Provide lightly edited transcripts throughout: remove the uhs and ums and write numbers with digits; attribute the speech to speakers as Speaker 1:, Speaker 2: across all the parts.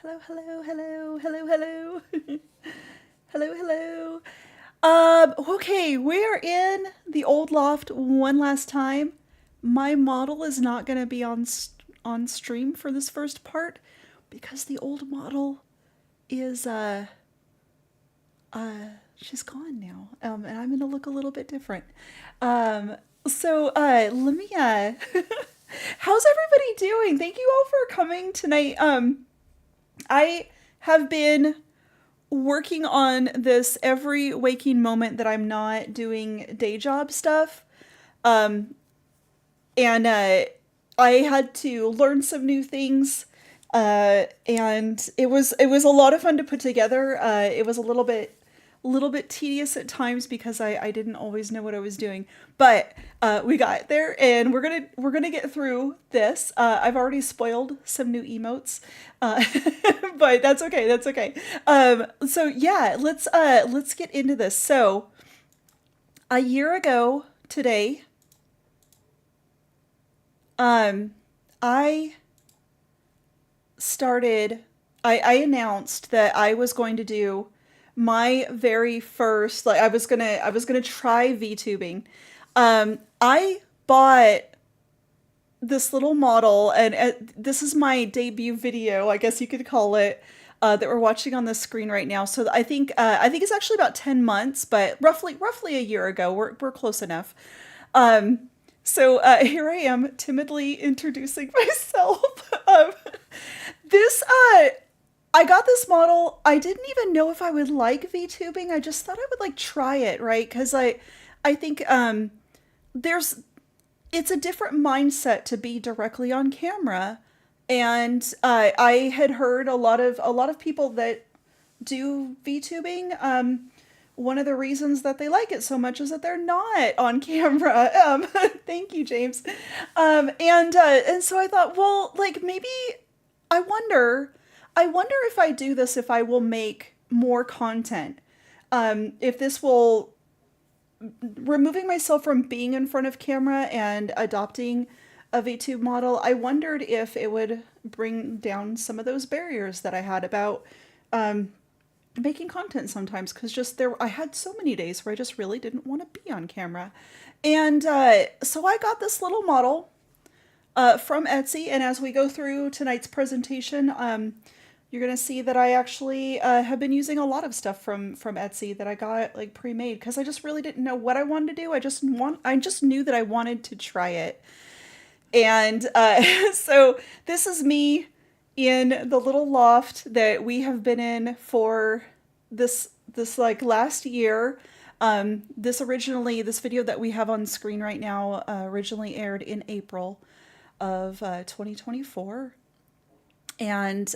Speaker 1: Hello, hello, hello, hello, hello. Hello, hello. Okay, we're in the old loft one last time. My model is not going to be on stream for this first part because the old model is she's gone now. And I'm going to look a little bit different. Um let me how's everybody doing? Thank you all for coming tonight. I have been working on this every waking moment that I'm not doing day job stuff. Um, and I had to learn some new things. And it was a lot of fun to put together. It was a little bit tedious at times because I didn't always know what I was doing. But we got there, and we're gonna get through this. I've already spoiled some new emotes, uh, but that's okay. That's okay. So yeah, let's get into this. So a year ago today, um, I started. I announced that I was going to do my very first, like I was gonna try VTubing. I bought this little model, and this is my debut video, I guess you could call it, that we're watching on the screen right now. So I think it's actually about 10 months, but roughly a year ago. We're close enough. Um, Here I am timidly introducing myself. This I got this model. I didn't even know if I would like VTubing. I just thought I would like try it, right? Because I think there's it's a different mindset to be directly on camera, and I had heard a lot of people that do VTubing. One of the reasons that they like it so much is that they're not on camera. Thank you, James. And so I thought, well, like maybe I wonder, I wonder if I do this, if I will make more content. If this will removing myself from being in front of camera and adopting a VTube model, I wondered if it would bring down some of those barriers that I had about um, making content sometimes. Because just there, I had so many days where I just really didn't want to be on camera. And so I got this little model from Etsy. And as we go through tonight's presentation, you're gonna see that I actually have been using a lot of stuff from Etsy that I got like pre-made because I just really didn't know what I wanted to do. I just knew that I wanted to try it, and so this is me in the little loft that we have been in for this like last year. This video that we have on screen right now originally aired in April of 2024, and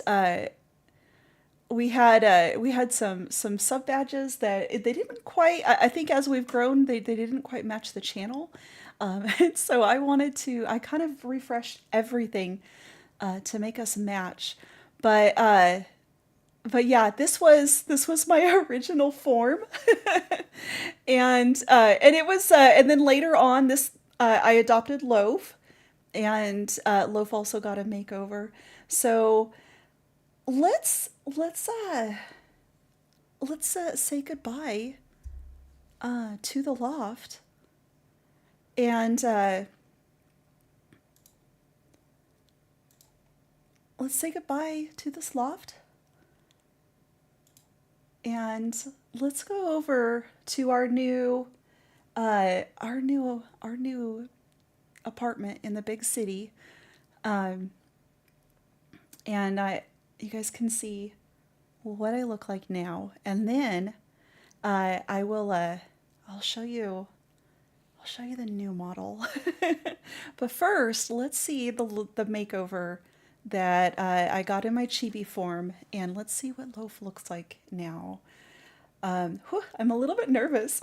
Speaker 1: we had some sub badges that they didn't quite. I think as we've grown, they didn't quite match the channel, and so I kind of refreshed everything to make us match. But but yeah, this was my original form, and it was and then later on this I adopted Loaf, and Loaf also got a makeover. So let's say goodbye to the loft, and let's say goodbye to this loft, and let's go over to our new apartment in the big city. Um, and you guys can see what I look like now, and then I will I'll show you the new model. But first, let's see the makeover that I got in my chibi form, and let's see what Loaf looks like now. Whew, I'm a little bit nervous.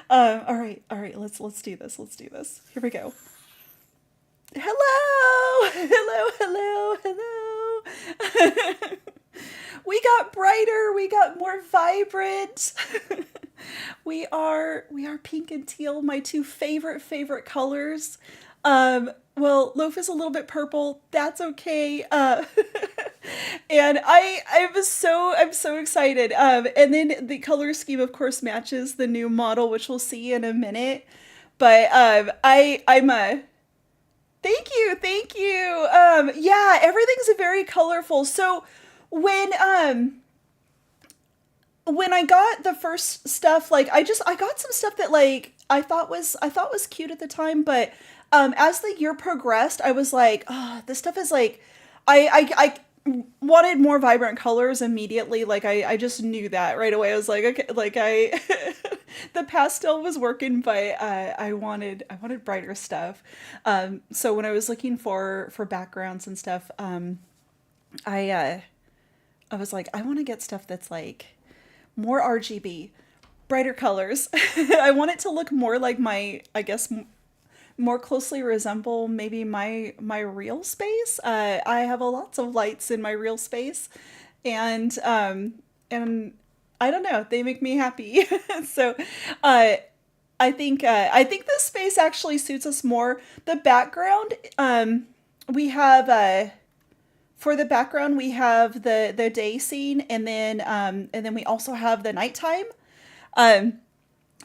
Speaker 1: All right, let's do this. Let's do this. Here we go. Hello, hello, hello, hello. We got brighter. We got more vibrant. We are pink and teal, my two favorite colors. Well, Loaf is a little bit purple. That's okay. And I'm so excited. And then the color scheme, of course, matches the new model, which we'll see in a minute. But I'm a thank you. Yeah, everything's very colorful. So when um when I got the first stuff, like I got some stuff that like I thought was cute at the time, but as the year progressed, I was like, oh, this stuff is like I wanted more vibrant colors immediately. Like I just knew that right away. I was like, okay, like I the pastel was working, but I wanted brighter stuff. So when I was looking for backgrounds and stuff, I I was like, I want to get stuff that's like more RGB, brighter colors. I want it to look more like my, I guess, more closely resemble maybe my real space. I have a lots of lights in my real space, and and I don't know, they make me happy. So, uh, I think this space actually suits us more. The background, we have for the background we have the day scene, and then we also have the nighttime. Um,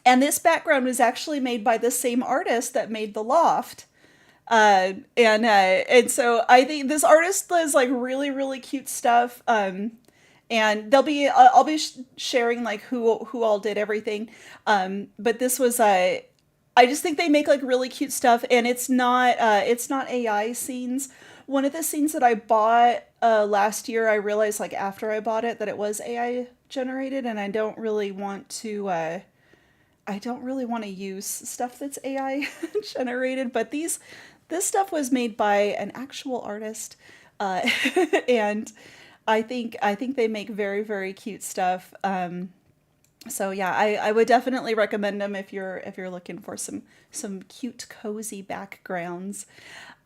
Speaker 1: and this background was actually made by the same artist that made the loft. And so I think this artist does like really cute stuff. And they'll be I'll be sharing like who all did everything. But this was I just think they make like really cute stuff, and it's not AI scenes. One of the scenes that I bought last year, I realized like after I bought it that it was AI generated, and I don't really want to use stuff that's AI generated, but this stuff was made by an actual artist, uh, and I think they make very cute stuff. So yeah, I would definitely recommend them if you're looking for some cute cozy backgrounds.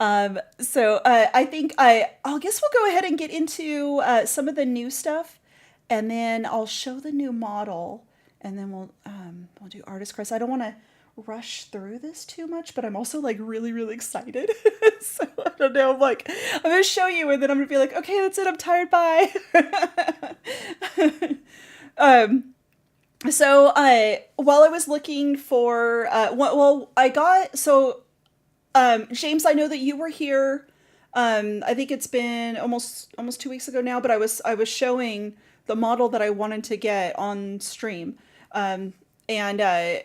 Speaker 1: So I think I'll guess we'll go ahead and get into some of the new stuff, and then I'll show the new model, and then we'll do artist crest. I don't want to rush through this too much, but I'm also like really excited. So I don't know. I'm like I'm gonna show you, and then I'm gonna be like, okay, that's it. I'm tired. Bye. um. So while I was looking for I got so James, I know that you were here. I think it's been almost 2 weeks ago now, but I was showing the model that I wanted to get on stream, um, and uh,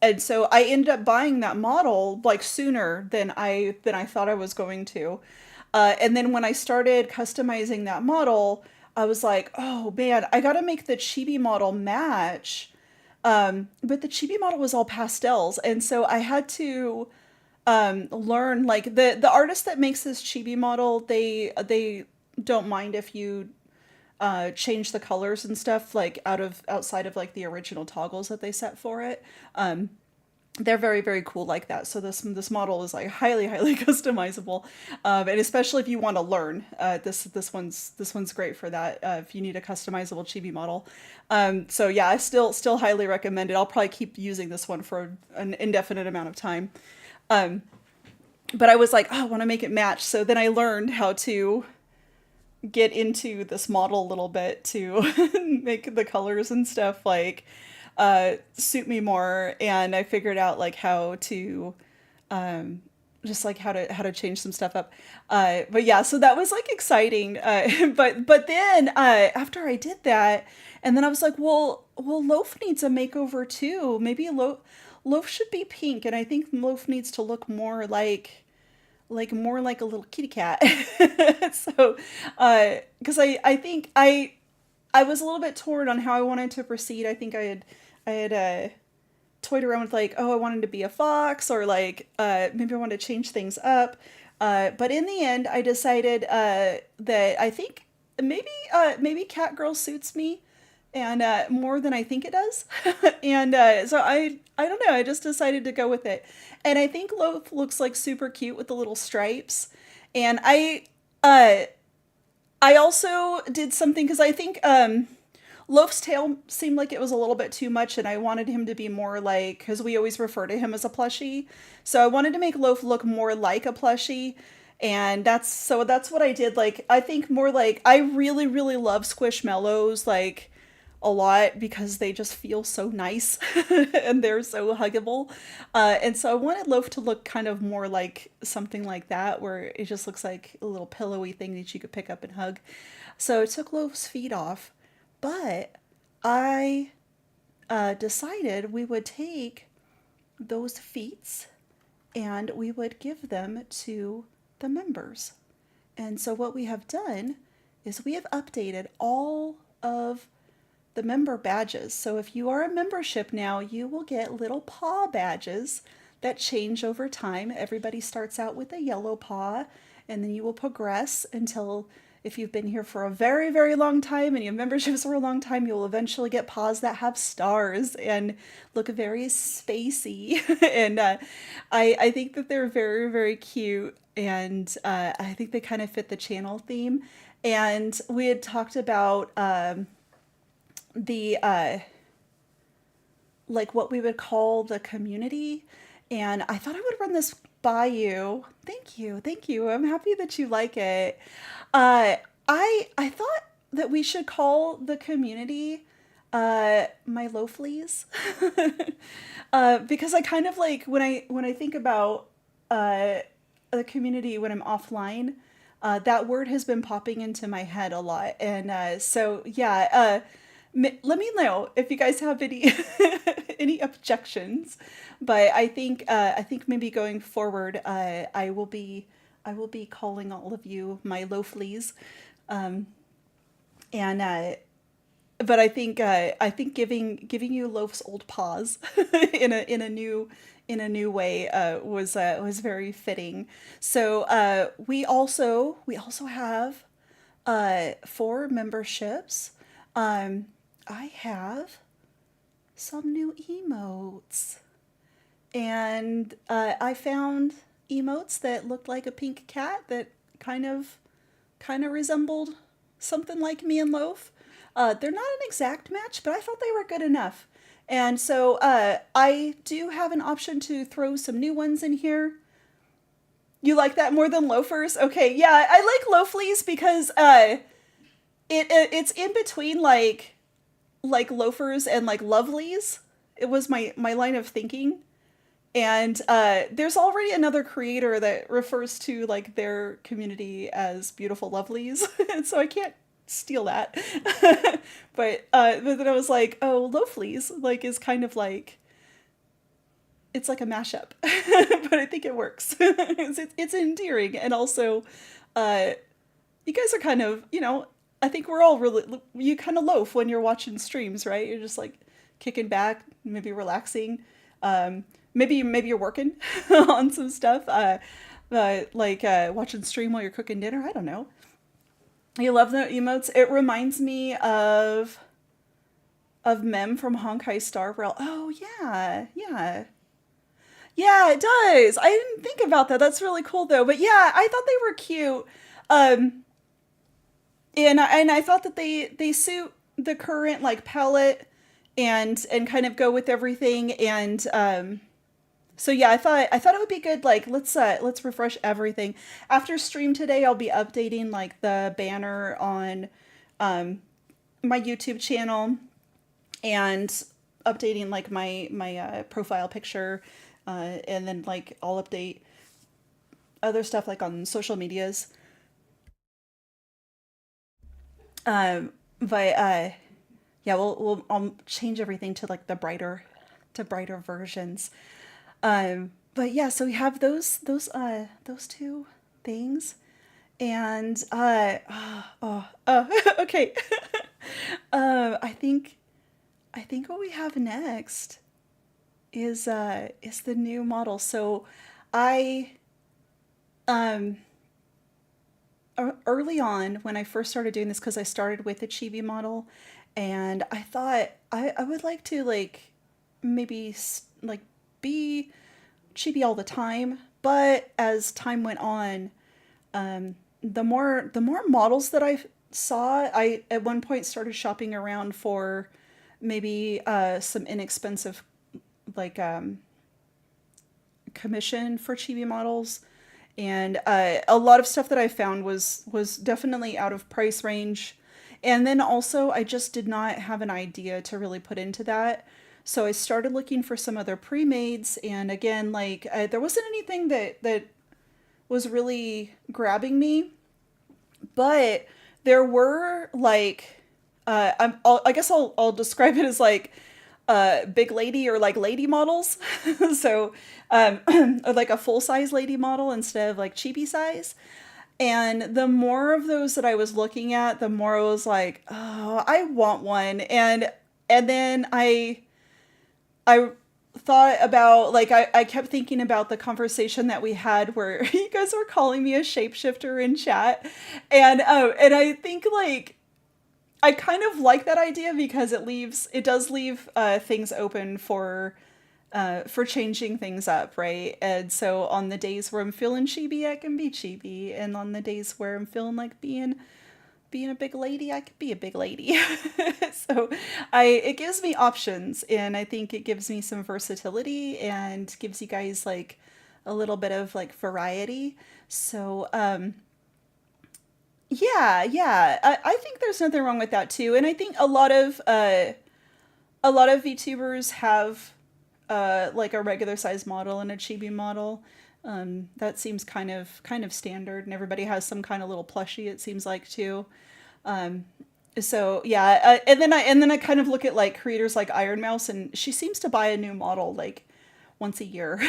Speaker 1: and so I ended up buying that model like sooner than I thought I was going to. And then when I started customizing that model, I was like, oh man, I gotta make the chibi model match. But the chibi model was all pastels, and so I had to learn like the artist that makes this chibi model. They don't mind if you change the colors and stuff like outside of like the original toggles that they set for it. They're very cool like that. So this model is like highly customizable, and especially if you want to learn, this one's great for that. If you need a customizable chibi model, so yeah, I still highly recommend it. I'll probably keep using this one for an indefinite amount of time. Um, but I was like, oh, I want to make it match. So then I learned how to get into this model a little bit to make the colors and stuff like suit me more, and I figured out like how to um, just like how to change some stuff up. But yeah, so that was like exciting. But then after I did that, and then I was like, well, Loaf needs a makeover too. Maybe Loaf should be pink, and I think Loaf needs to look more like a little kitty cat. So, because I think I was a little bit torn on how I wanted to proceed. I think I had toyed around with like, oh, I wanted to be a fox, or like maybe I wanted to change things up. But in the end, I decided that I think maybe cat girl suits me, and more than I think it does. And so I don't know. I just decided to go with it, and I think Loaf looks like super cute with the little stripes. And uh, I also did something because I think Loaf's tail seemed like it was a little bit too much, and I wanted him to be more like, because we always refer to him as a plushie. So I wanted to make Loaf look more like a plushie. And that's what I did. Like I think more like I really really love squishmallows like a lot because they just feel so nice and they're so huggable. And so I wanted Loaf to look kind of more like something like that, where it just looks like a little pillowy thing that you could pick up and hug. So I took Loaf's feet off, but I decided we would take those feet and we would give them to the members. And so what we have done is we have updated all of the member badges. So if you are a membership now, you will get little paw badges that change over time. Everybody starts out with a yellow paw, and then you will progress until, if you've been here for a very, very long time and you have memberships for a long time, you'll eventually get paws that have stars and look very spacey. And I think that they're very, very cute. And I think they kind of fit the channel theme. And we had talked about the like what we would call the community, and I thought I would run this by you. Thank you, thank you. I'm happy that you like it. uh I thought that we should call the community my Loaflies. Because I kind of like when I think about uh the community when I'm offline, that word has been popping into my head a lot. And so yeah, let me know if you guys have any any objections. But I think maybe going forward, I will be calling all of you my Loaflies. Um, and but I think giving you Loaf's old paws in a new way was very fitting. So we also have for memberships. Um, I have some new emotes, and I found emotes that looked like a pink cat that kind of resembled something like me and Loaf. They're not an exact match, but I thought they were good enough. And so I do have an option to throw some new ones in here. You like that more than loafers? Okay, yeah, I like loaflies because it's in between like loafers and like lovelies. It was my line of thinking. And there's already another creator that refers to like their community as beautiful lovelies, and so I can't steal that. But then I was like, oh, Loaflies like is kind of like it's like a mashup, but I think it works. It's endearing, and also, uh, you guys are kind of I think we're all really you kind of loaf when you're watching streams, right? You're just like kicking back, maybe relaxing. Maybe you're working on some stuff, like watching stream while you're cooking dinner. I don't know. You love the emotes. It reminds me of Mem from Honkai Star Rail. Oh yeah, yeah. Yeah, it does. I didn't think about that. That's really cool though. But yeah, I thought they were cute. Um, and I thought that they suit the current like palette and kind of go with everything. And so yeah, I thought it would be good. Like let's refresh everything. After stream today, I'll be updating like the banner on um, my YouTube channel and updating like my profile picture, and then like I'll update other stuff like on social medias. But yeah, I'll change everything to like the brighter to brighter versions. But yeah, so we have those two things, and okay. I think what we have next is the new model. So I um early on when I first started doing this, because I started with a chibi model, and I thought I would like to like maybe like be chibi all the time. But as time went on, the more models that I saw, I at one point started shopping around for maybe some inexpensive like commission for chibi models. And a lot of stuff that I found was definitely out of price range. And then also, I just did not have an idea to really put into that. So I started looking for some other pre-mades, and again, like there wasn't anything that was really grabbing me, but there were like I guess I'll describe it as like big lady or like lady models. So like a full size lady model instead of like chibi size. And the more of those that I was looking at, the more I was like, oh, I want one. And then I thought about like I kept thinking about the conversation that we had where you guys were calling me a shapeshifter in chat. And I think like I kind of like that idea because it does leave things open for changing things up, right? And so on the days where I'm feeling chibi, I can be chibi, and on the days where I'm feeling like being a big lady, I could be a big lady. So I it gives me options, and I think it gives me some versatility and gives you guys like a little bit of like variety. So yeah, I think there's nothing wrong with that too, and I think a lot of VTubers have like a regular size model and a chibi model. That seems kind of standard, and everybody has some kind of little plushie. It seems like too. Um, so yeah, and then I kind of look at like creators like Iron Mouse, and she seems to buy a new model like once a year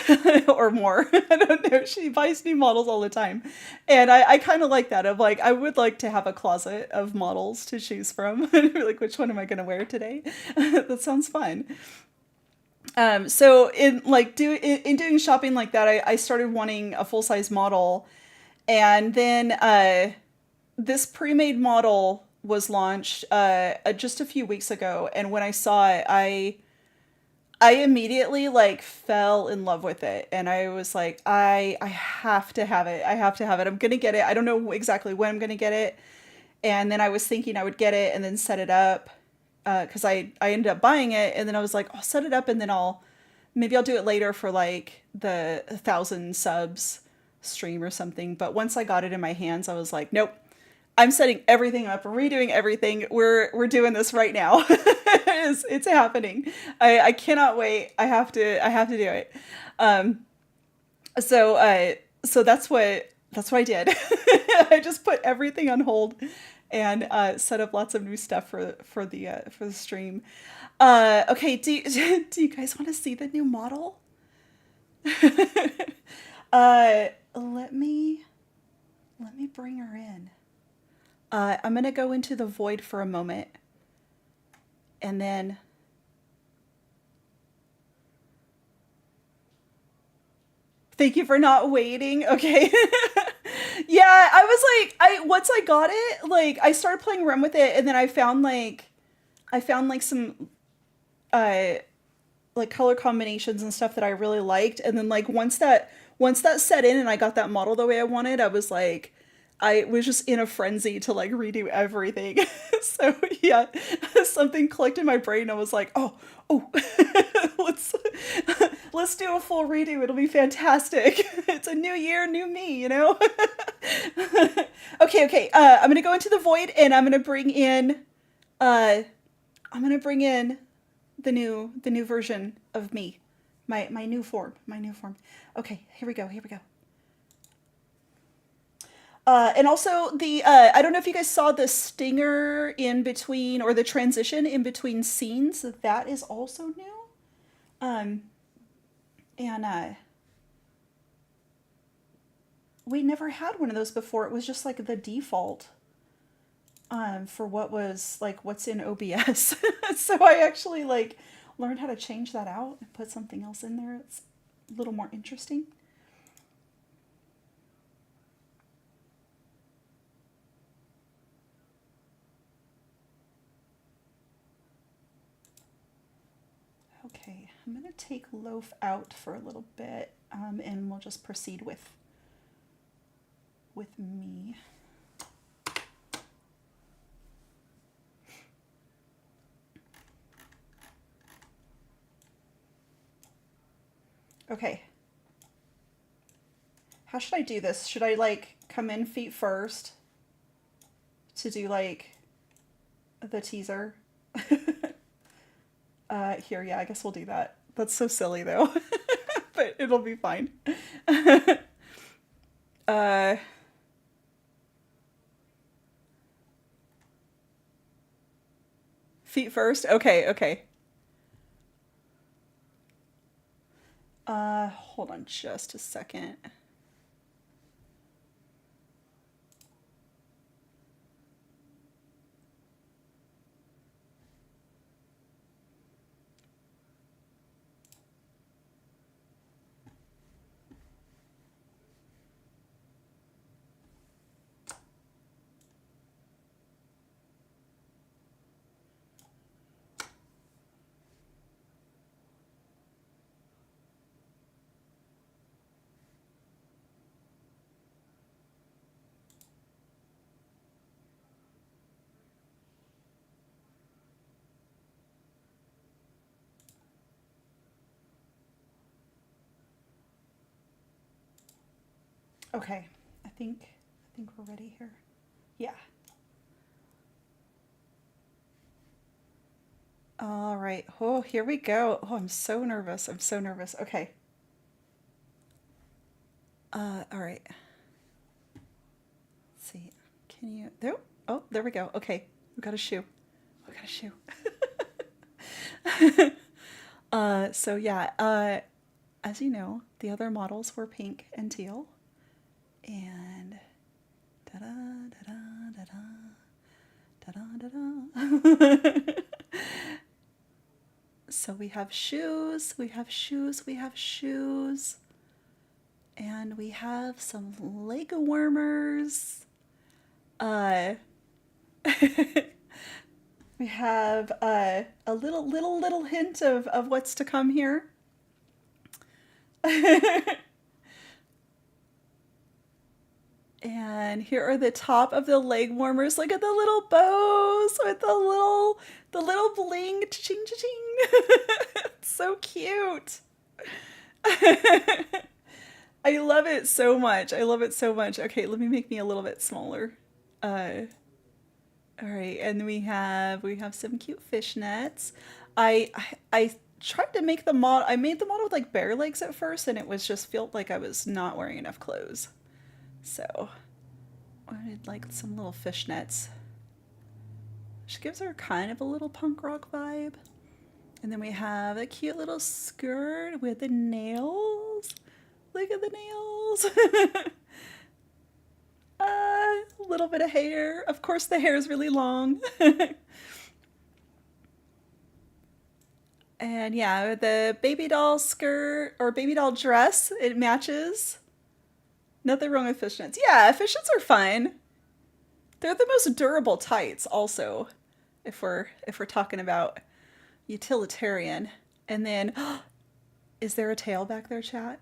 Speaker 1: or more. I don't know. She buys new models all the time. And I kind of like that. Of like, I would like to have a closet of models to choose from. Like, which one am I going to wear today? That sounds fun. So in doing shopping like that, I started wanting a full size model. And then this pre-made model was launched just a few weeks ago. And when I saw it, I immediately like fell in love with it, and I was like, I have to have it. I have to have it. I'm gonna get it. I don't know exactly when I'm gonna get it. And then I was thinking I would get it and then set it up because I ended up buying it, and then I was like, I'll set it up and then I'll do it later for like the 1,000 subs stream or something. But once I got it in my hands, I was like, nope, I'm setting everything up, redoing everything. We're doing this right now. It's happening. I cannot wait. I have to do it. Um, so so that's what I did. I just put everything on hold and set up lots of new stuff for the stream. Okay, do you guys want to see the new model? uh, let me let me bring her in. I'm gonna go into the void for a moment, and then thank you for not waiting. Okay. Yeah, I was like, I once I got it, like I started playing around with it, and then I found like some uh like color combinations and stuff that I really liked, and then like once that set in and I got that model the way I wanted, I was like, I was just in a frenzy to like redo everything. So yeah, something clicked in my brain. I was like, oh, let's let's do a full redo. It'll be fantastic. It's a new year, new me, you know. Okay. I'm gonna go into the void, and uh, I'm gonna bring in the new version of me, my new form, my new form. Okay, here we go. Here we go. And also I don't know if you guys saw the stinger in between or the transition in between scenes. That is also new. Um, and we never had one of those before. It was just like the default for what was like what's in OBS. So I actually like learned how to change that out and put something else in there. It's a little more interesting. Okay, I'm gonna take Loaf out for a little bit, and we'll just proceed with me. Okay, how should I do this? Should I like come in feet first to do like the teaser? Here, yeah, I guess we'll do that. That's so silly though, but it'll be fine. uh, Feet first? Okay, okay. Hold on just a second. Okay, I think we're ready here. Yeah. All right. Oh, here we go. Oh, I'm so nervous. I'm so nervous. Okay. All right. Let's see. Can you there? Oh, there we go. Okay. We got a shoe. We got a shoe. So yeah, as you know, the other models were pink and teal. And da-da, da-da, da-da, da-da, da-da. So we have shoes, we have shoes, we have shoes. And we have some Lego warmers. Uh, we have a little hint of what's to come here. And here are the top of the leg warmers. Look at the little bows with the little bling, ching ching. It's so cute. I love it so much. I love it so much. Okay, let me make me a little bit smaller. All right, and we have some cute fishnets. I tried to make the model. I made the model with like bare legs at first, and it was just felt like I was not wearing enough clothes. So I did like some little fishnets. She gives her kind of a little punk rock vibe. And then we have a cute little skirt with the nails. Look at the nails. A little bit of hair. Of course, the hair is really long. And yeah, the baby doll skirt or baby doll dress, it matches. Nothing wrong with fishnets. Yeah, fishnets are fine. They're the most durable tights also, if we're talking about utilitarian. And then is there a tail back there, chat?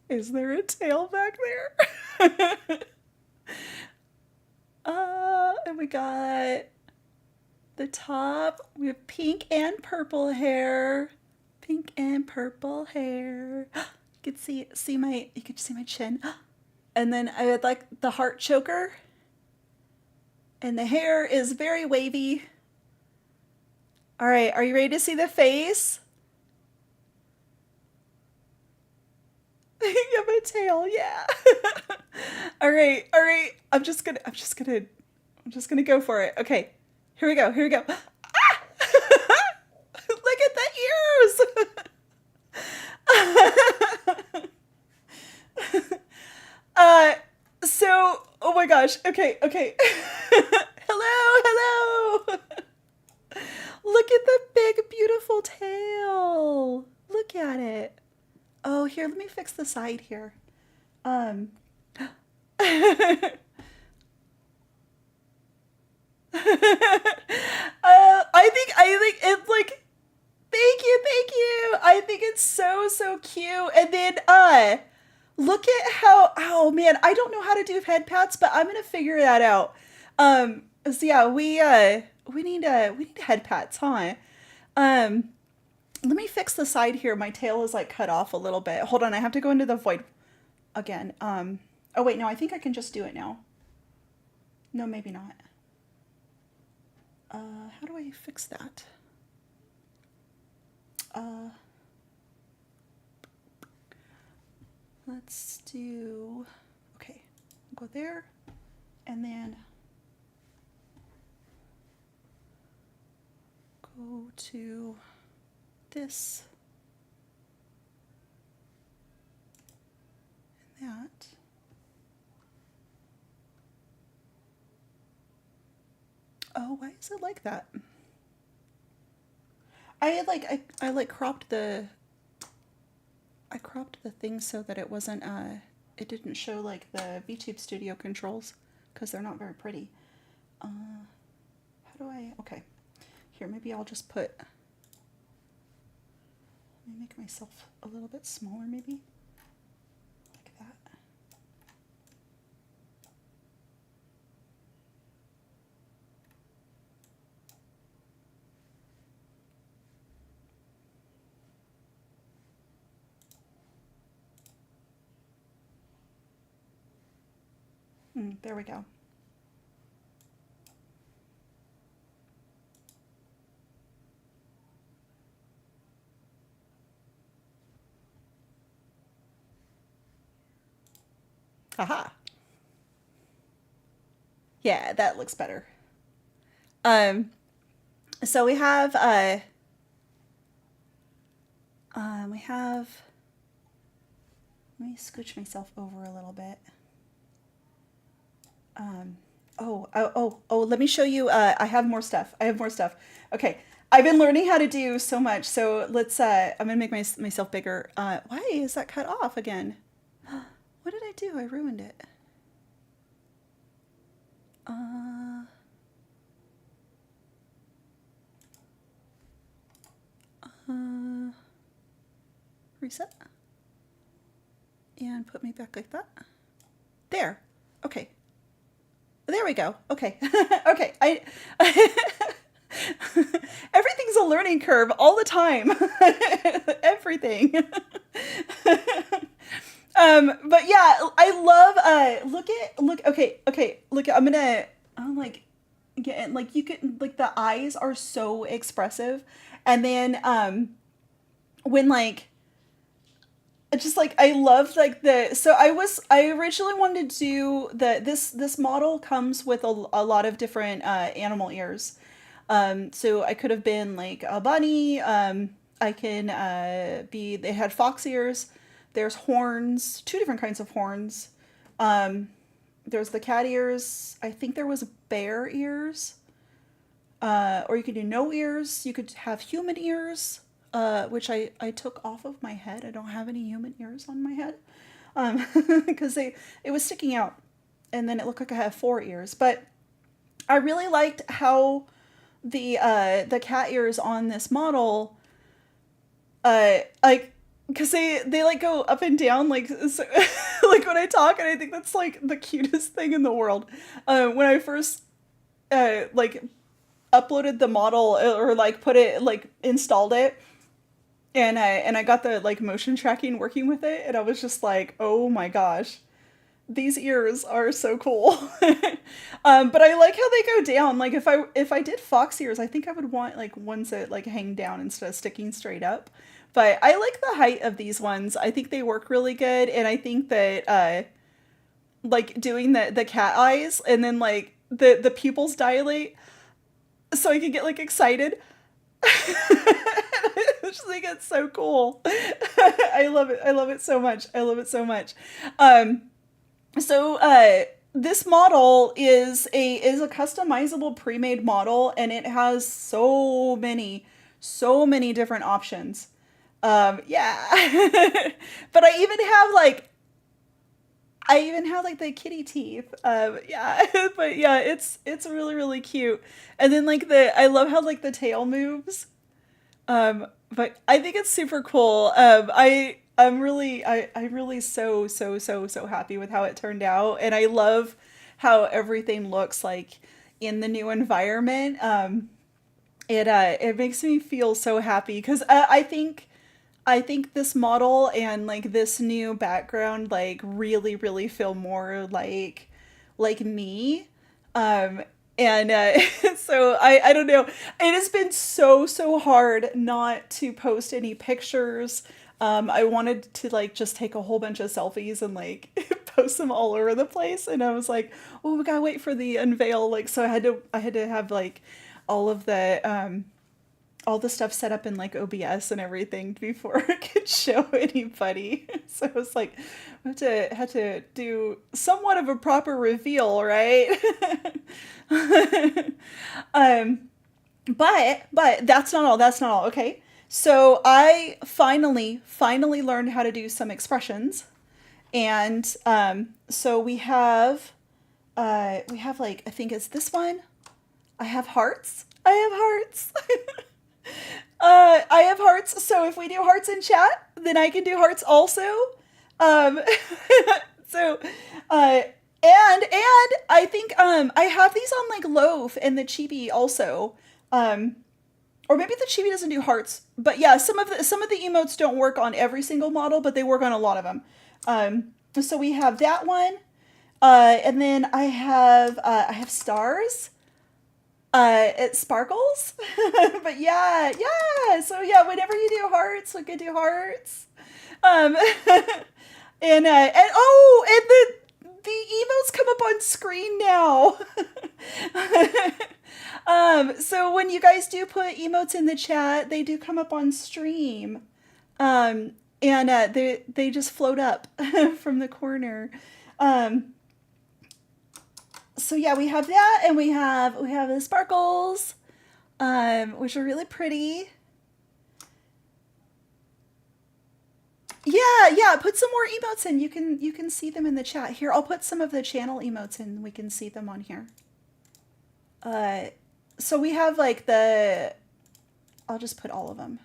Speaker 1: Is there a tail back there? And we got the top. We have pink and purple hair. Pink and purple hair. You could see my chin. And then I would like the heart choker. And the hair is very wavy. All right, are you ready to see the face? You have a tail, yeah. All right, all right. I'm just gonna go for it. Okay, here we go. Here we go. Ah! Look at the ears. Oh my gosh. Okay, okay. Hello, hello. Look at the big, beautiful tail. Look at it. Oh, here, let me fix the side here. Um, I think it's like, thank you. I think it's so cute. And then, look at how, oh man, I don't know how to do head pats, but I'm gonna figure that out. So yeah, we need head pats, huh? Um, Let me fix the side here. My tail is like cut off a little bit. Hold on, I have to go into the void. again. Oh wait, no, I think I can just do it now. No, maybe not. How do I fix that? Uh, let's do, okay, go there, and then go to this and that. Oh, why is it like that? I like cropped the thing so that it wasn't it didn't show like the VTube Studio controls because they're not very pretty. How do I, okay. Here, maybe I'll just put, let me make myself a little bit smaller maybe. Like that. There we go. Haha. Yeah, that looks better. Um, so we have, let me scooch myself over a little bit. Um, let me show you. I have more stuff. I have more stuff. Okay. I've been learning how to do so much. So let's, I'm going to make myself bigger. Why is that cut off again? What did I do? I ruined it. Uh, uh, Reset. And put me back like that. There. Okay. There we go. Okay. Okay. Everything's a learning curve all the time. Everything. But yeah, I love look, I'm like get like you can like the eyes are so expressive. And then when like just like I love like the so I originally wanted to do this model comes with a lot of different animal ears. So I could have been like a bunny. I can be they had fox ears. There's horns, two different kinds of horns. Um, there's the cat ears. I think there was bear ears. Or you could do no ears. You could have human ears, which I took off of my head. I don't have any human ears on my head because it was sticking out, and then it looked like I had four ears. But I really liked how the cat ears on this model, like because they like go up and down like so, like when I talk, and I think that's like the cutest thing in the world. When I first like uploaded the model or like put it like installed it and I got the like motion tracking working with it, and I was just like, oh my gosh, these ears are so cool. But I like how they go down. Like if I did fox ears, I think I would want like ones that like hang down instead of sticking straight up. But I like the height of these ones. I think they work really good, and I think that like doing the cat eyes and then like the pupils dilate so I can get like excited. I just think it's so cool. I love it. I love it so much. I love it so much. Um, so this model is a customizable pre-made model, and it has so many different options. Yeah. But I even have like the kitty teeth. Yeah, but yeah, it's really cute. And then like the I love how like the tail moves. But I think it's super cool. I'm really so happy with how it turned out, and I love how everything looks like in the new environment. It makes me feel so happy because I think I think this model and like this new background like really really feel more like me. Um and so I don't know. It has been so hard not to post any pictures. I wanted to like just take a whole bunch of selfies and like post them all over the place, and I was like, oh, we gotta wait for the unveil. Like, so I had to have like all of the all the stuff set up in like OBS and everything before I could show anybody. So I was like, I had to do somewhat of a proper reveal, right? um, but that's not all. That's not all. Okay. So I finally learned how to do some expressions, and so we have like, I think it's this one. I have hearts. I have hearts. I have hearts. So if we do hearts in chat, then I can do hearts also. Um, so, uh, and I think I have these on like Loaf and the Chibi also. Um, or maybe the Chibi doesn't do hearts, but yeah, some of the emotes don't work on every single model, but they work on a lot of them. So we have that one, and then I have stars. It sparkles. But yeah. So yeah, whenever you do hearts, we could do hearts. Um, and oh, and the emotes come up on screen now. So when you guys do put emotes in the chat, they do come up on stream. And they just float up from the corner. Um, so yeah, we have that, and we have the sparkles, which are really pretty. Yeah. Put some more emotes in. You can see them in the chat here. I'll put some of the channel emotes in. We can see them on here. Uh, so we have like the. I'll just put all of them.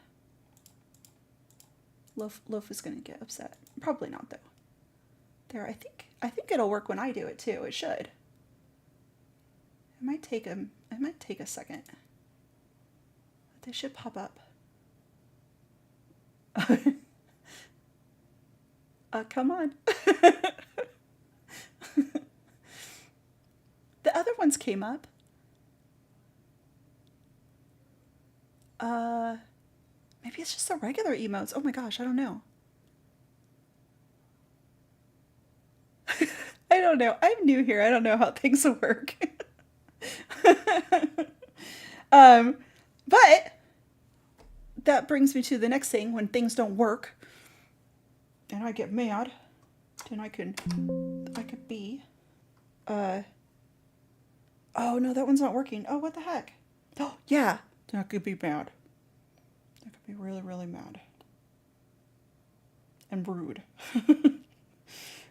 Speaker 1: Loaf is gonna get upset. Probably not though. There, I think it'll work when I do it too. It should. It might take a second. But they should pop up. Come on. The other ones came up. Uh, Maybe it's just the regular emotes. Oh my gosh, I don't know. I don't know. I'm new here. I don't know how things work. um, but that brings me to the next thing. When things don't work, and I get mad, then I could be. Uh, oh no, that one's not working. Oh, what the heck? Oh yeah, then I could be mad. I could be really, really mad and rude.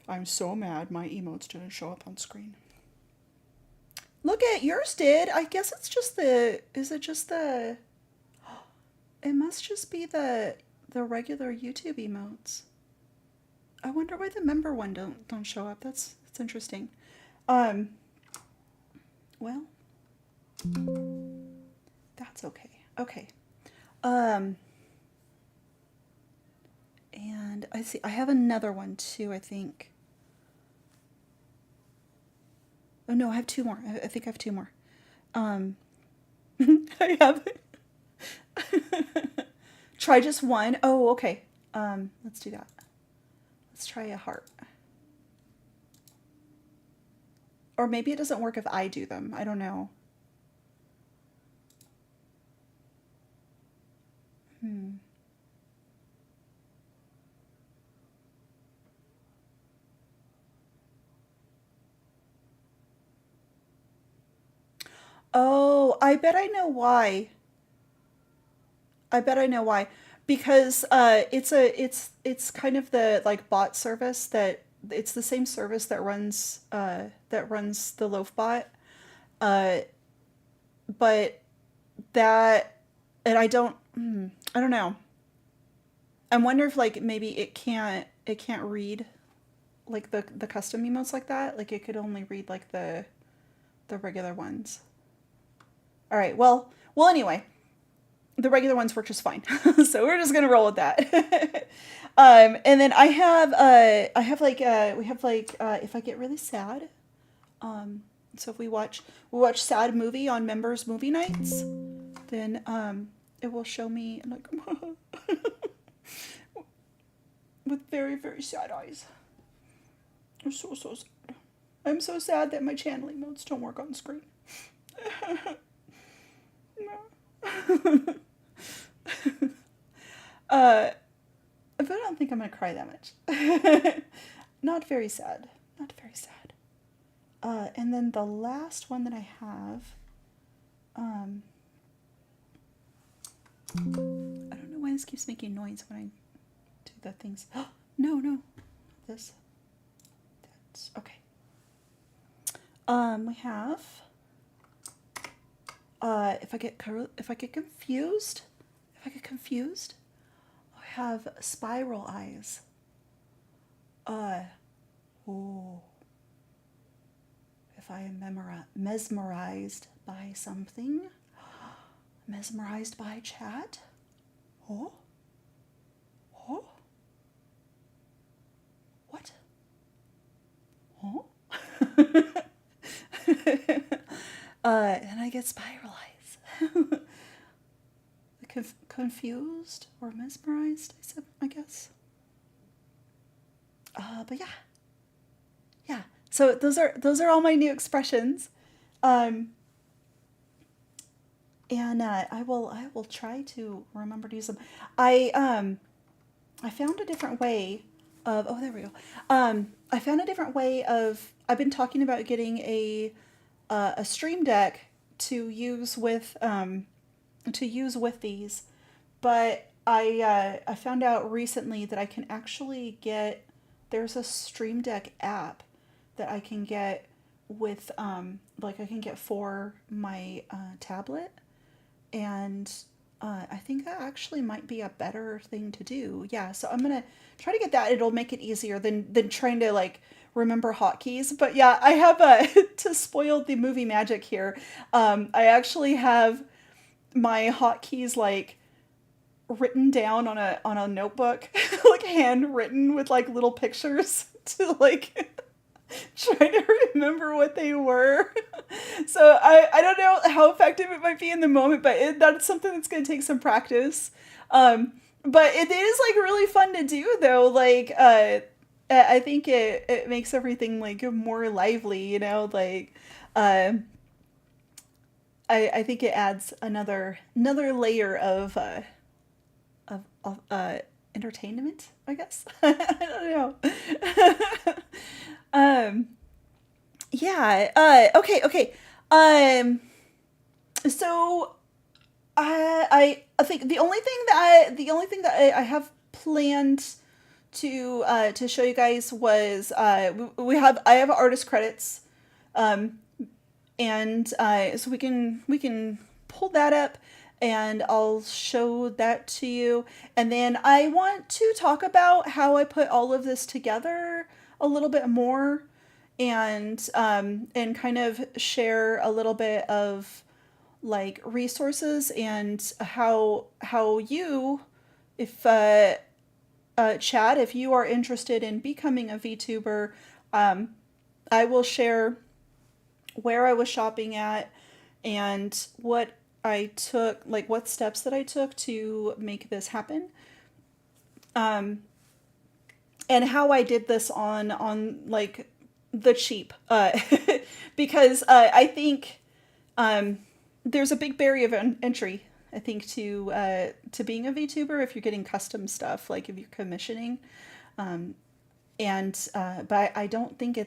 Speaker 1: I'm so mad my emotes didn't show up on screen. Look at yours did. I guess it's just the. Is it just the? It must just be the regular YouTube emotes. I wonder why the member one don't show up. That's interesting. Um. Well, that's okay. Okay. Um. And I see. I have another one too. I think. Oh no, I have two more. I think I have two more. Um. I have. Try just one. Oh, okay. Let's do that. Let's try a heart. Or maybe it doesn't work if I do them. I don't know. Hmm. Oh, I bet I know why. I bet I know why. Because it's kind of the like bot service that it's the same service that runs the Loaf bot. Uh, but that and I don't know. I wonder if like maybe it can't read like the custom emotes like that. Like it could only read like the regular ones. All right. Well anyway. the regular ones work just fine. So we're just gonna roll with that. And then I have like we have like if I get really sad, so if we watch sad movie on members movie nights, then it will show me like with very very sad eyes. I'm so sad. I'm so sad that my channeling modes don't work on the screen. No. But I don't think I'm gonna cry that much. Not very sad. Not very sad. And then the last one that I have, I don't know why this keeps making noise when I do the things. No, this. That's okay. We have. If I get confused, I have spiral eyes. Oh. If I am mesmerized by something, mesmerized by chat. Oh. What? Oh. And I get spiral eyes. Confused or mesmerized, I guess. But yeah. So those are all my new expressions, and I will try to remember to use them. I found a different way of there we go. I found a different way of I've been talking about getting a Stream Deck to use with these, but I found out recently that I can actually get there's a Stream Deck app that I can get with like I can get for my tablet, and I think that actually might be a better thing to do. Yeah, so I'm gonna try to get that. It'll make it easier than trying to like remember hotkeys. But yeah, I have to spoil the movie magic here. I actually have my hotkeys like written down on a notebook, like handwritten with like little pictures to like trying to remember what they were. So I don't know how effective it might be in the moment, but that's something that's going to take some practice. But it is like really fun to do though. Like I think it makes everything like more lively, you know, like I think it adds another layer of entertainment, I guess. I don't know. Yeah. Okay. So I think the only thing that I have planned to show you guys was I have artist credits, and so we can pull that up and I'll show that to you. And then I want to talk about how I put all of this together a little bit more, and kind of share a little bit of like resources and how you, if Chad, if you are interested in becoming a VTuber, I will share where I was shopping at and what I took, like what steps that I took to make this happen. And how I did this on like the cheap, because I think there's a big barrier of entry. I think to being a VTuber if you're getting custom stuff, like if you're commissioning, but I don't think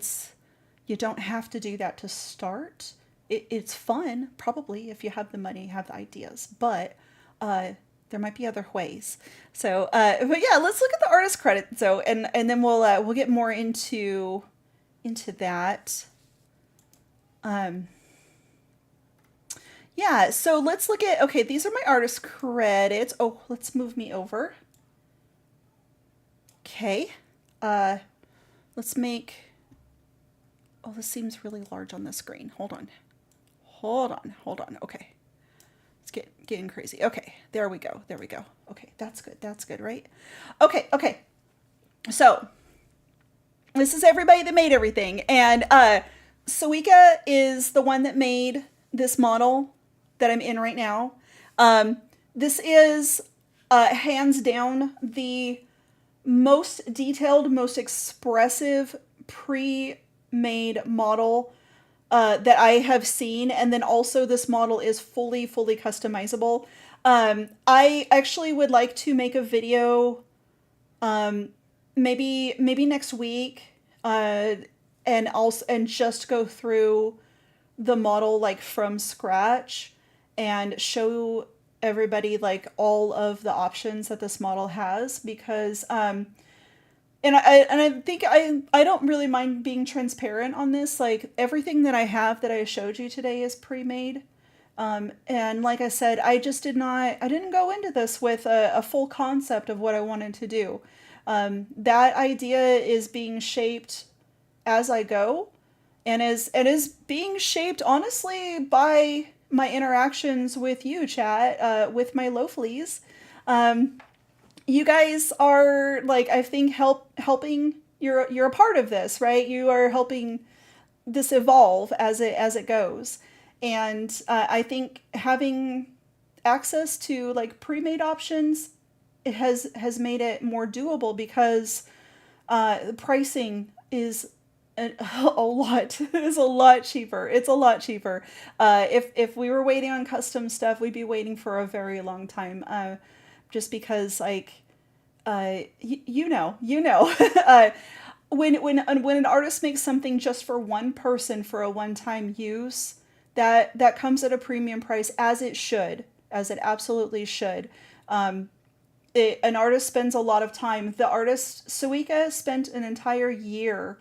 Speaker 1: you don't have to do that to start. It's fun, probably, if you have the money, have the ideas, but there might be other ways. So, but yeah, let's look at the artist credit. So, and then we'll get more into that. Yeah, so let's look at, okay, these are my artist credits. Oh, let's move me over. Okay. Let's make, oh, this seems really large on the screen. Hold on. Okay. It's getting crazy. Okay. There we go. There we go. Okay, that's good. That's good, right? Okay, okay. So this is everybody that made everything, and Suika is the one that made this model that I'm in right now. This is hands down the most detailed, most expressive pre-made model that I have seen, and then also this model is fully customizable. I actually would like to make a video, um, maybe next week, and just go through the model like from scratch and show everybody like all of the options that this model has because and I think I don't really mind being transparent on this. Like everything that I have that I showed you today is pre-made. And like I said, I didn't go into this with a full concept of what I wanted to do. That idea is being shaped as I go and is being shaped honestly by my interactions with you, chat, with my loaflies. Um, you guys are like I think helping you're a part of this, right? You are helping this evolve as it goes. And I think having access to like pre-made options it has made it more doable because the pricing is a lot is a lot cheaper. It's a lot cheaper. If we were waiting on custom stuff, we'd be waiting for a very long time. Just because like you know when an artist makes something just for one person for a one-time use, that comes at a premium price as it should, as it absolutely should. An artist spends a lot of time. The artist Suika spent an entire year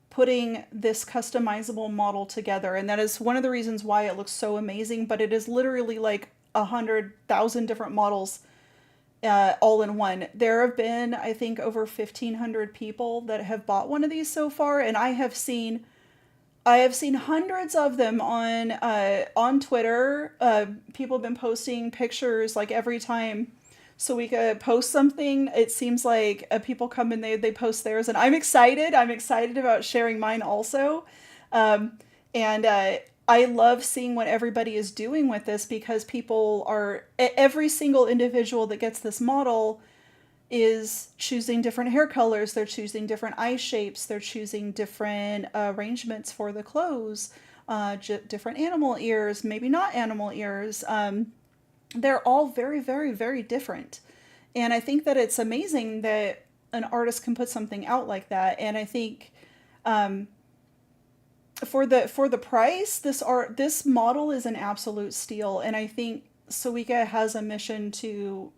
Speaker 1: putting this customizable model together, and that is one of the reasons why it looks so amazing. But it is literally like 100,000 different models all in one. There have been, I think, over 1,500 people that have bought one of these so far, and I have seen hundreds of them on Twitter. People have been posting pictures like every time Suika posts something. It seems like people come and they post theirs, and I'm excited. I'm excited about sharing mine also. And I love seeing what everybody is doing with this because every single individual that gets this model is choosing different hair colors, they're choosing different eye shapes, they're choosing different arrangements for the clothes, different animal ears, maybe not animal ears. They're all very different. And I think that it's amazing that an artist can put something out like that. And I think um, for the price, this model is an absolute steal. And I think Suika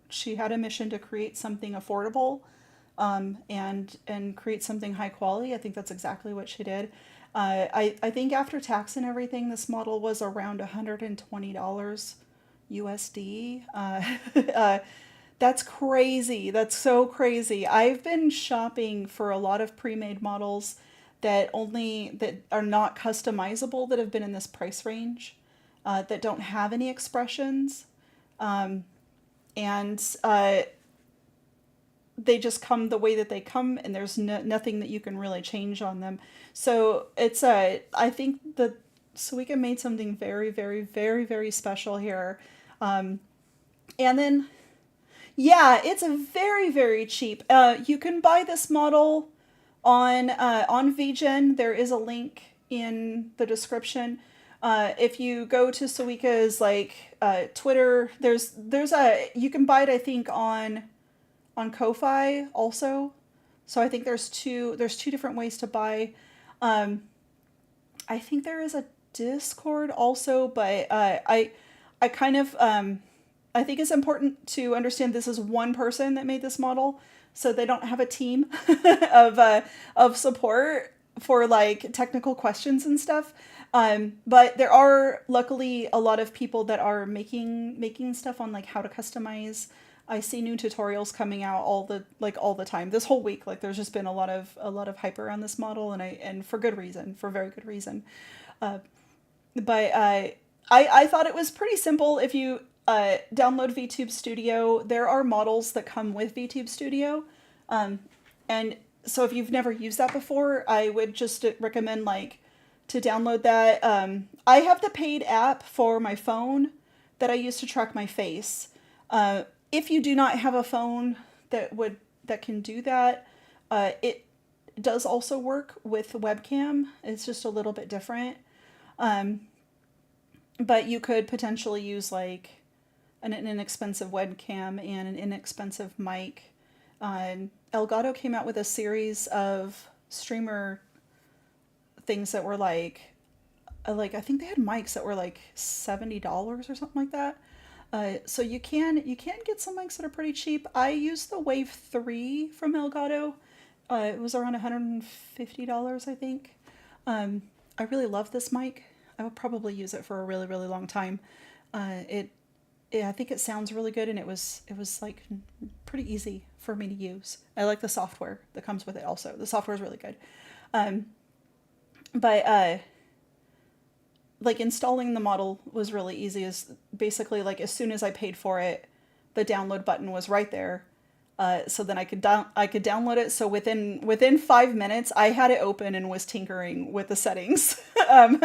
Speaker 1: she had a mission to create something affordable, and create something high quality. I think that's exactly what she did. I think after tax and everything, this model was around $120 USD. That's crazy. That's so crazy. I've been shopping for a lot of pre-made models that are not customizable that have been in this price range, that don't have any expressions, um, and they just come the way that they come, and there's nothing that you can really change on them. So I think that Suika made something very special here. Um, and then yeah, it's a very cheap. You can buy this model on VGen. There is a link in the description. If you go to Suika's like Twitter, there's a you can buy it I think on Ko-fi also. So I think there's two different ways to buy. Um, I think there is a Discord also, but I kind of I think it's important to understand this is one person that made this model, so they don't have a team of support for like technical questions and stuff. But there are luckily a lot of people that are making stuff on like how to customize. I see new tutorials coming out all the time. This whole week, like there's just been a lot of hype around this model, and for good reason, for very good reason. Uh, but I thought it was pretty simple. download VTube Studio. There are models that come with VTube Studio. Um, and so if you've never used that before, I would just recommend like to download that. I have the paid app for my phone that I use to track my face. If you do not have a phone that can do that, it does also work with webcam. It's just a little bit different. Um, but you could potentially use like an inexpensive webcam and an inexpensive mic. Elgato came out with a series of streamer things that were like I think they had mics that were like $70 or something like that. So you can get some mics that are pretty cheap. I used the Wave 3 from Elgato. It was around $150, I think. I really love this mic. I would probably use it for a really, really long time. It yeah, I think it sounds really good, and it was like pretty easy for me to use. I like the software that comes with it also. The software is really good. Um, but like installing the model was really easy. Is basically like as soon as I paid for it, the download button was right there. So then I could download it. So within 5 minutes, I had it open and was tinkering with the settings. um,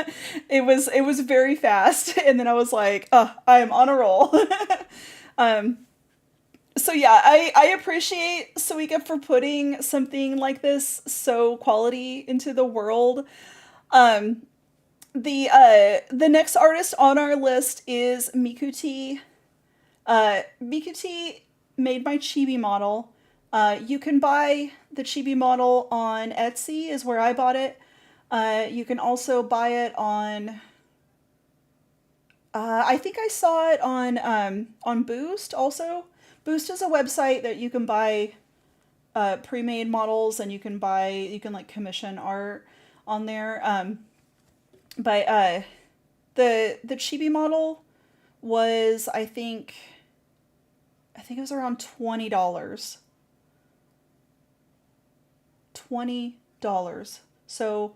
Speaker 1: it was very fast, and then I was like, oh, I am on a roll. um, so yeah, I appreciate Suika for putting something like this so quality into the world. Um, the next artist on our list is Mikuti. Mikuti made my Chibi model. You can buy the Chibi model on Etsy, is where I bought it. You can also buy it on. I think I saw it on Boost. Also, Boost is a website that you can buy pre-made models, and you can like commission art on there. But the Chibi model was I think it was around $20. $20. So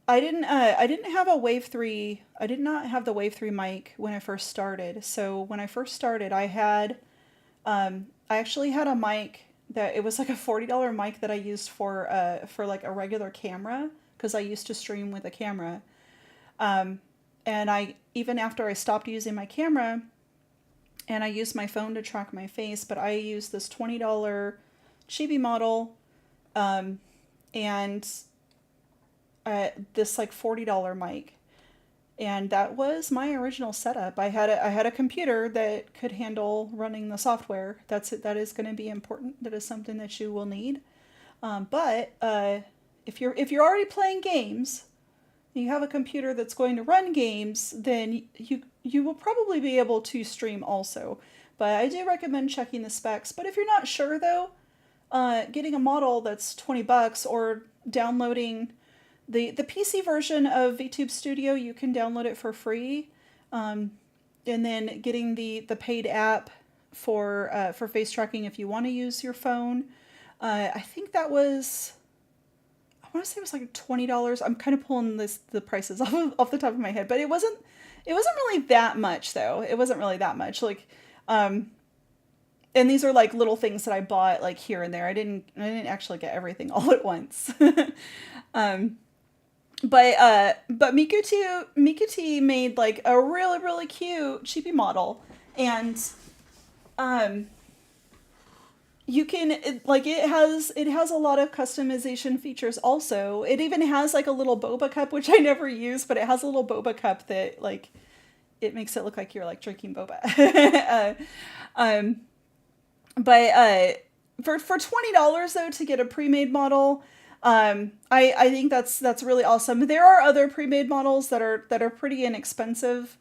Speaker 1: I didn't have a Wave 3. I did not have the Wave 3 mic when I first started. So when I first started, I actually had a mic that it was like a $40 mic that I used for like a regular camera because I used to stream with a camera. Um, and I even after I stopped using my camera and I used my phone to track my face, but I used this $20 Chibi model, um, and this like $40 mic, and that was my original setup. I had a computer that could handle running the software. That is going to be important. That is something that you will need. But if you're already playing games, you have a computer that's going to run games, then you will probably be able to stream also. But I do recommend checking the specs. But if you're not sure though, getting a model that's $20 or downloading the PC version of VTube Studio, you can download it for free. Um, and then getting the paid app for face tracking if you want to use your phone. I think that was I want to say it was like $20. I'm kind of pulling the prices off the top of my head, but it wasn't really that much though. It wasn't really that much. Like um and these are like little things that I bought like here and there. I didn't actually get everything all at once. um but Mikuti made like a really really cute Chibi model, and um like it has a lot of customization features also. It even has like a little boba cup, which I never use, but it has a little boba cup that like it makes it look like you're like drinking boba. uh, um but for $20 though to get a pre-made model, I think that's really awesome. There are other pre-made models that are pretty inexpensive,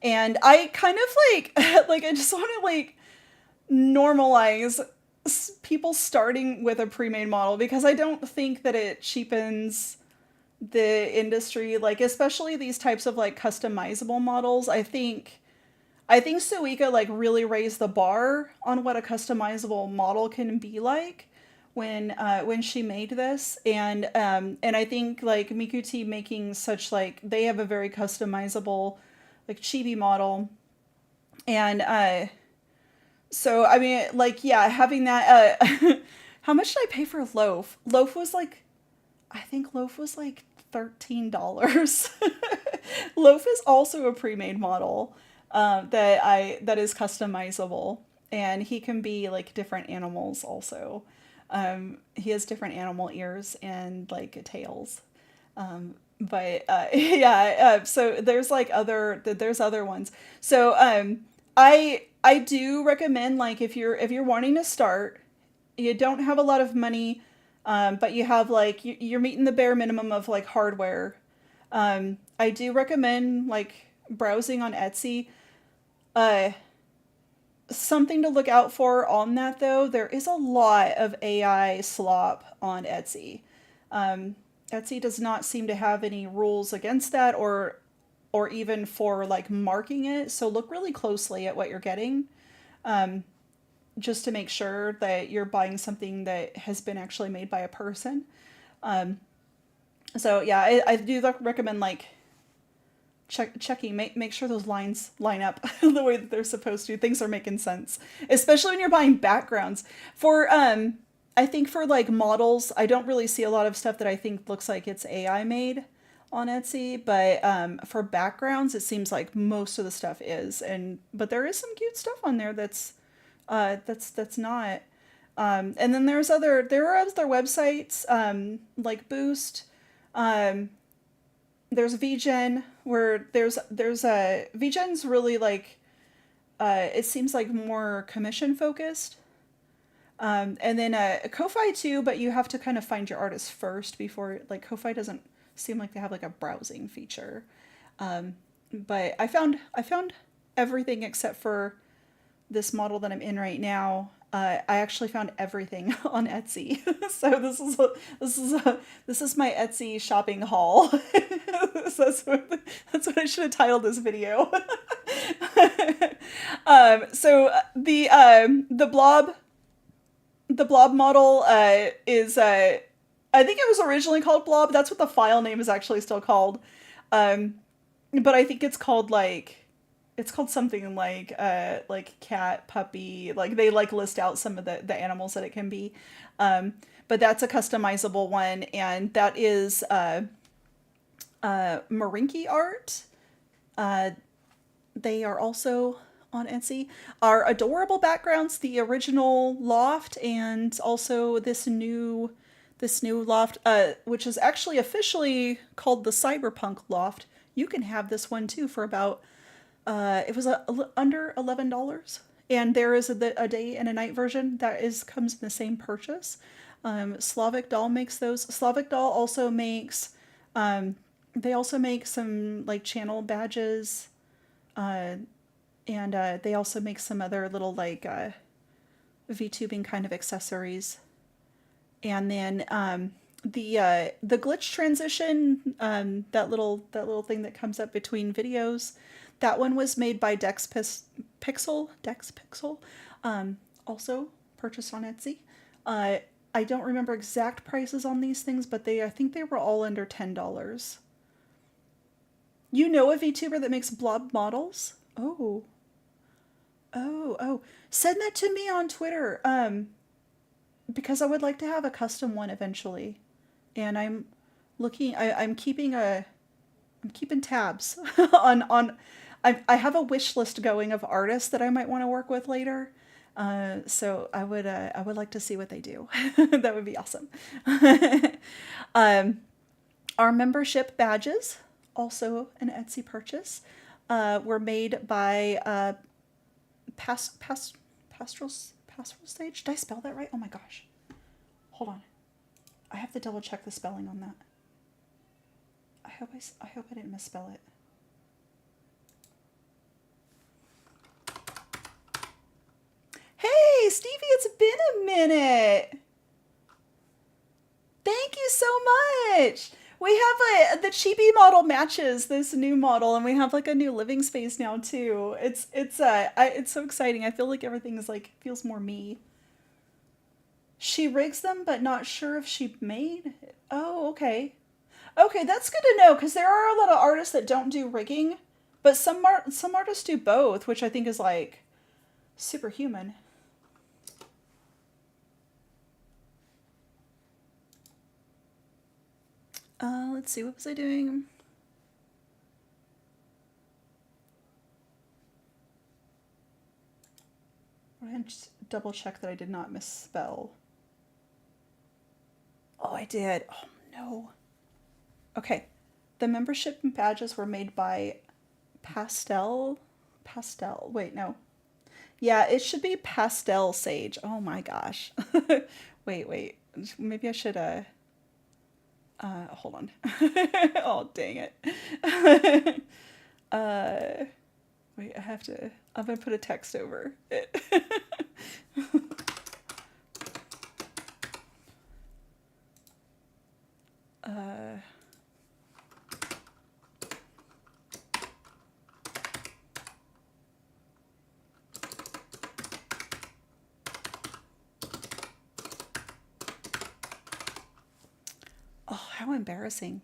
Speaker 1: and I kind of like like I just want to like normalize people starting with a pre-made model, because I don't think that it cheapens the industry, like especially these types of like customizable models. I think Suika like really raised the bar on what a customizable model can be like when she made this, and I think like Mikuti making such like they have a very customizable like chibi model. And so I mean, like, yeah, having that. How much did I pay for Loaf? Loaf was like, I think Loaf was like $13. Loaf is also a pre-made model that is customizable, and he can be like different animals also. He has different animal ears and like tails. But yeah, so there's other ones. So I do recommend, like, if you're wanting to start, you don't have a lot of money, but you have like you're meeting the bare minimum of like hardware. I do recommend like browsing on Etsy. Uh, Something to look out for on that though, there is a lot of AI slop on Etsy. Um, Etsy does not seem to have any rules against that, or even for like marking it. So look really closely at what you're getting, um, just to make sure that you're buying something that has been actually made by a person. Um, so yeah, I do recommend like checking, make sure those lines line up the way that they're supposed to. Things are making sense, especially when you're buying backgrounds. For I think for like models, I don't really see a lot of stuff that I think looks like it's AI made on Etsy, but for backgrounds, it seems like most of the stuff is. And but there is some cute stuff on there that's not. And then there are other websites, like Boost. Um, there's VGen, where there's a VGen's really like, it seems like more commission focused. And then Ko-fi too, but you have to kind of find your artist first before, like, Ko-fi doesn't seem like they have like a browsing feature. But I found everything except for this model that I'm in right now. I actually found everything on Etsy. So this is my Etsy shopping haul. So that's what I should have titled this video. So the blob model is, I think it was originally called Blob. That's what the file name is actually still called. Um, but I think it's called something like cat, puppy. Like, they like list out some of the animals that it can be. But that's a customizable one, and that is Marinky art. Uh, they are also on Etsy. Our adorable backgrounds, the original loft, and also this new loft, which is actually officially called the Cyberpunk loft. You can have this one too for about, it was under $11, and there is a day and a night version that is comes in the same purchase. Slavic Doll makes those. Slavic Doll also makes, um, they also make some like channel badges, uh, and they also make some other little like VTubing kind of accessories. And then the glitch transition, that little thing that comes up between videos, that one was made by Dex Pixel, also purchased on Etsy. Uh, I don't remember exact prices on these things, but I think they were all under $10. You know a VTuber that makes blob models? Oh, oh! Send that to me on Twitter. Because I would like to have a custom one eventually, and I'm looking. I'm keeping tabs on. I have a wish list going of artists that I might want to work with later. So I would like to see what they do. That would be awesome. um, our membership badges, also an Etsy purchase, were made by Pastoral Pastoral Stage. Did I spell that right? Oh my gosh. Hold on. I have to double check the spelling on that. I hope I didn't misspell it. Hey, Stevie, it's been a minute. Thank you so much. We have the Chibi model matches this new model, and we have like a new living space now too. It's so exciting. I feel like everything is like feels more me. She rigs them, but not sure if she made. Oh, okay. Okay, that's good to know, because there are a lot of artists that don't do rigging. But some artists do both, which I think is like superhuman. Let's see, what was I doing? I'm going to double check that I did not misspell. Oh, I did. Oh, no. Okay. The membership badges were made by Pastel. Pastel. Wait, no. Yeah, it should be Pastel Sage. Oh my gosh. Wait. Maybe I should, hold on. Oh, dang it. uh, Wait, I'm gonna put a text over it. uh, oh, how embarrassing.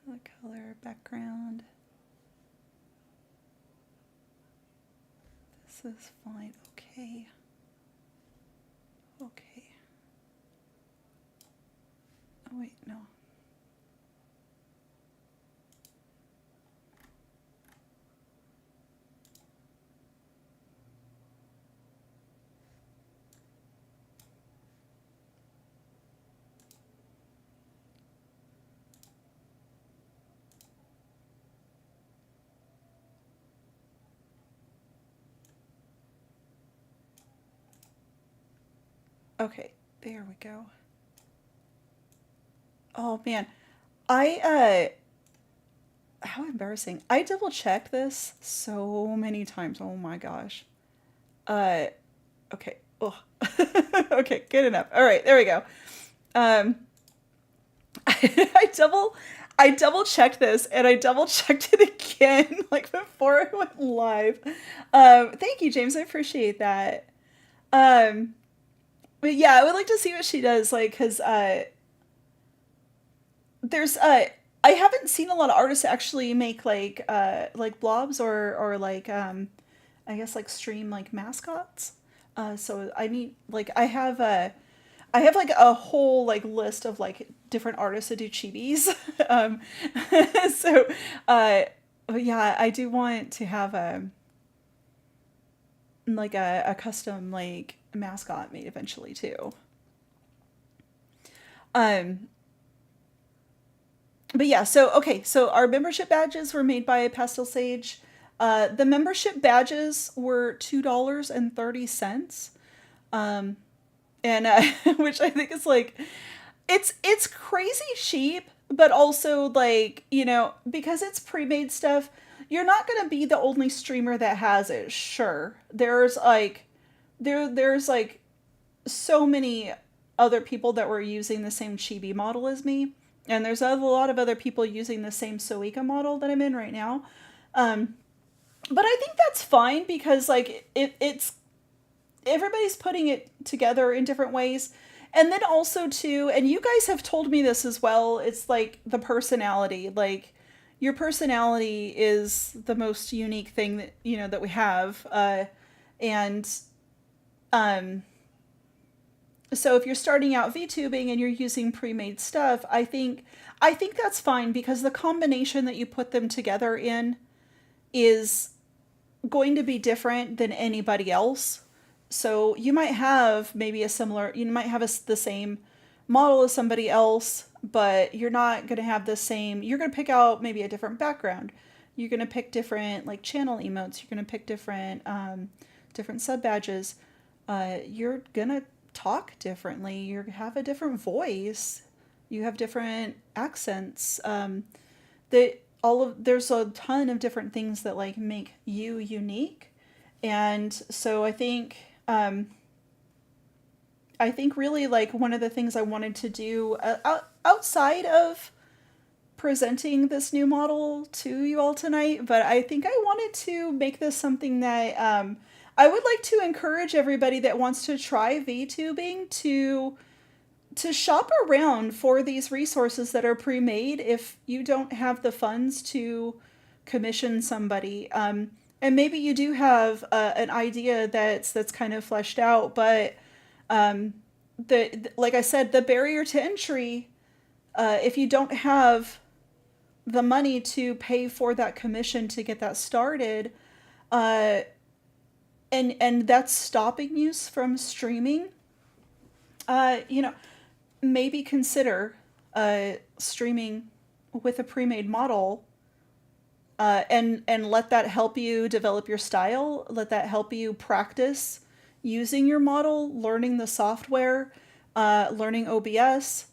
Speaker 1: The color, background. This is fine. Okay. Okay. Oh, wait, no. Okay, there we go. Oh man, how embarrassing. I double checked this so many times. Oh my gosh. Uh, okay. Oh, okay, good enough. All right, there we go. Um, I double checked this and I double checked it again, like before I went live. Thank you, James. I appreciate that. Um, but yeah, I would like to see what she does, like, cause there's I haven't seen a lot of artists actually make like blobs or like I guess like stream like mascots. So I need like I have like a whole like list of like different artists that do chibis. um, so but yeah, I do want to have a custom like mascot made eventually too. Um, but yeah, so okay, so our membership badges were made by Pastel Sage. The membership badges were $2.30. Um, and which I think is like it's crazy cheap, but also like, because it's pre-made stuff, you're not going to be the only streamer that has it. Sure. There's like so many other people that were using the same chibi model as me. And there's a lot of other people using the same Soika model that I'm in right now. Um, but I think that's fine because like it's everybody's putting it together in different ways. And then also too, and you guys have told me this as well, it's like the personality. Like your personality is the most unique thing that that we have. And um so if you're starting out VTubing and you're using pre-made stuff, I think that's fine because the combination that you put them together in is going to be different than anybody else. So you might have maybe you might have the same model as somebody else, but you're not going to have the same, you're going to pick out maybe a different background. You're going to pick different like channel emotes. You're going to pick different sub badges. You're going to talk differently. You have a different voice. You have different accents. There's a ton of different things that like make you unique. And so I think really like one of the things I wanted to do outside of presenting this new model to you all tonight, but I think I wanted to make this something that I would like to encourage everybody that wants to try VTubing to shop around for these resources that are pre-made if you don't have the funds to commission somebody. And maybe you do have an idea that's kind of fleshed out, but like I said, the barrier to entry, if you don't have the money to pay for that commission to get that started, uh, and that's stopping you from streaming, you know, maybe consider streaming with a pre-made model, and let that help you develop your style. Let that help you practice using your model, learning the software, learning OBS,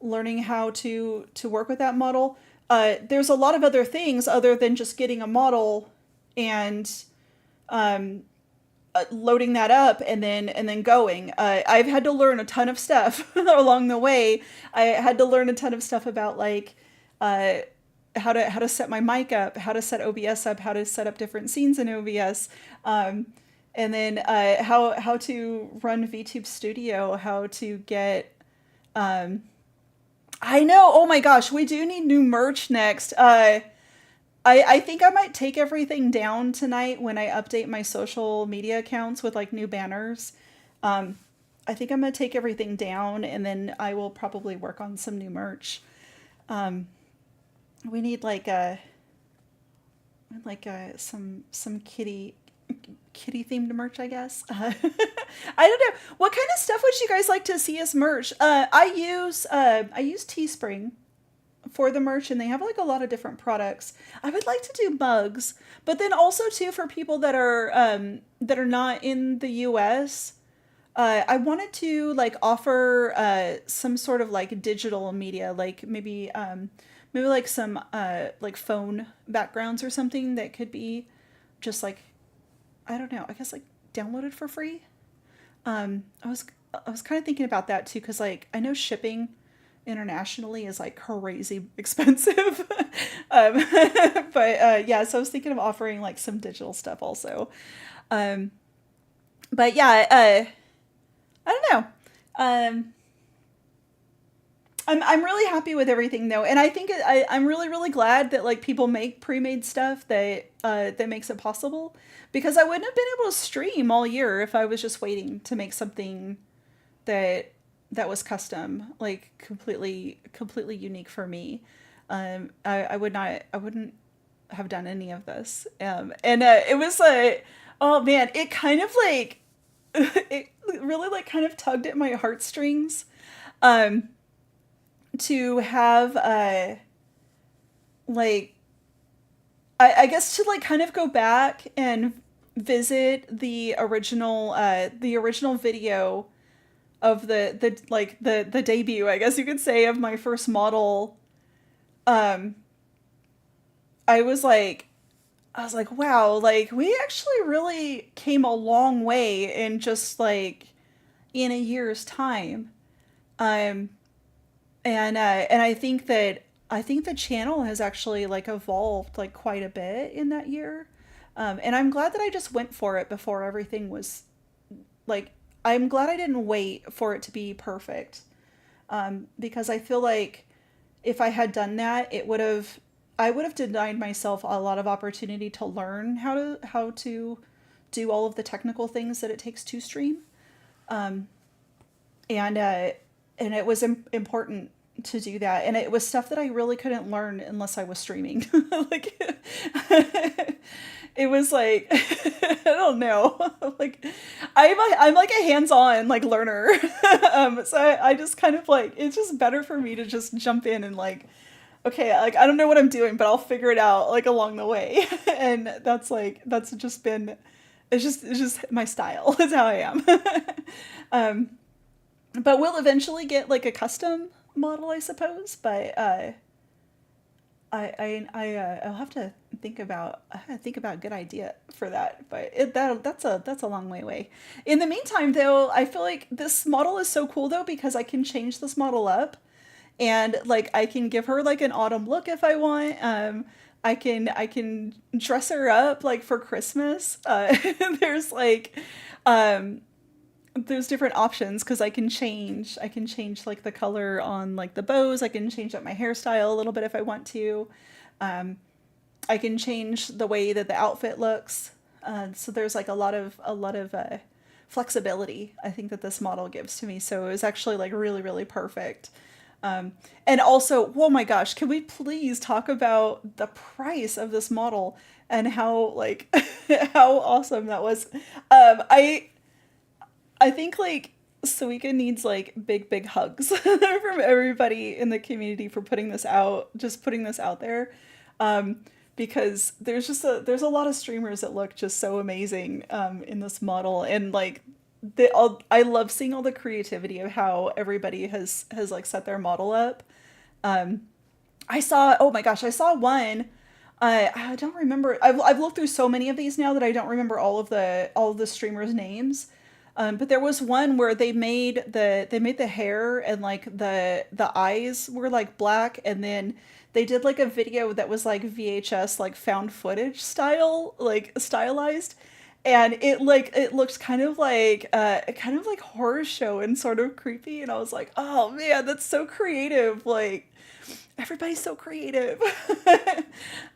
Speaker 1: learning how to work with that model. There's a lot of other things other than just getting a model and um, loading that up and then going. I've had to learn a ton of stuff along the way. I had to learn a ton of stuff about like uh, how to set my mic up, how to set OBS up, how to set up different scenes in OBS, and then how to run VTube Studio, how to get. I know. Oh my gosh, we do need new merch next. I think I might take everything down tonight when I update my social media accounts with like new banners. Um, I think I'm gonna take everything down and then I will probably work on some new merch. Um, we need some kitty themed merch, I guess. I don't know. What kind of stuff would you guys like to see as merch? I use Teespring for the merch, and they have like a lot of different products. I would like to do mugs, but then also too for people that are not in the U.S. I wanted to like offer some sort of like digital media, like maybe like some like phone backgrounds or something that could be just like, I don't know, I guess like downloaded for free. I was kind of thinking about that too, because like I know shipping internationally is like crazy expensive. um, but yeah, so I was thinking of offering like some digital stuff also. Um, but yeah, I don't know. Um, I'm really happy with everything though, and I think I'm really glad that like people make pre-made stuff that makes it possible, because I wouldn't have been able to stream all year if I was just waiting to make something that that was custom, like completely unique for me. I would not, I wouldn't have done any of this. And it was like, oh man, it kind of like it really like kind of tugged at my heartstrings. Um, to have like I guess to like kind of go back and visit the original video of the debut, I guess you could say, of my first model. um I was like wow, like we actually really came a long way in just like in a year's time. um and I think the channel has actually like evolved like quite a bit in that year. And I'm glad that I just went for it before everything was like, I'm glad I didn't wait for it to be perfect. Because I feel like if I had done that, I would have denied myself a lot of opportunity to learn how to do all of the technical things that it takes to stream. Um, and it was important to do that, and it was stuff that I really couldn't learn unless I was streaming. Like it was like I don't know. Like I'm like a hands-on like learner. So I just kind of like, it's just better for me to just jump in and like, okay, like I don't know what I'm doing, but I'll figure it out like along the way. And that's just been, it's just my style. It's how I am. um but we'll eventually get like a custom model, I suppose. But I'll have to think about a good idea for that. But that's a long way away. In the meantime, though, I feel like this model is so cool though, because I can change this model up, and like I can give her like an autumn look if I want. I can dress her up like for Christmas. There's like um there's different options because I can change like the color on like the bows. I can change up my hairstyle a little bit if I want to. Um, I can change the way that the outfit looks. So there's like a lot of flexibility I think that this model gives to me. So it was actually like really really perfect. And also, oh my gosh, can we please talk about the price of this model and how like how awesome that was? I think like Suika needs like big hugs from everybody in the community for putting this out, just putting this out there. Um, because there's a lot of streamers that look just so amazing in this model, and like I love seeing all the creativity of how everybody has like set their model up. Um, I saw, oh my gosh, I saw one. I don't remember. I've looked through so many of these now that I don't remember all of the streamers' names. But there was one where they made the hair and like the eyes were like black, and then they did like a video that was like VHS like found footage style like stylized, and it looked kind of like horror show and sort of creepy, and I was like, oh man, that's so creative, like everybody's so creative.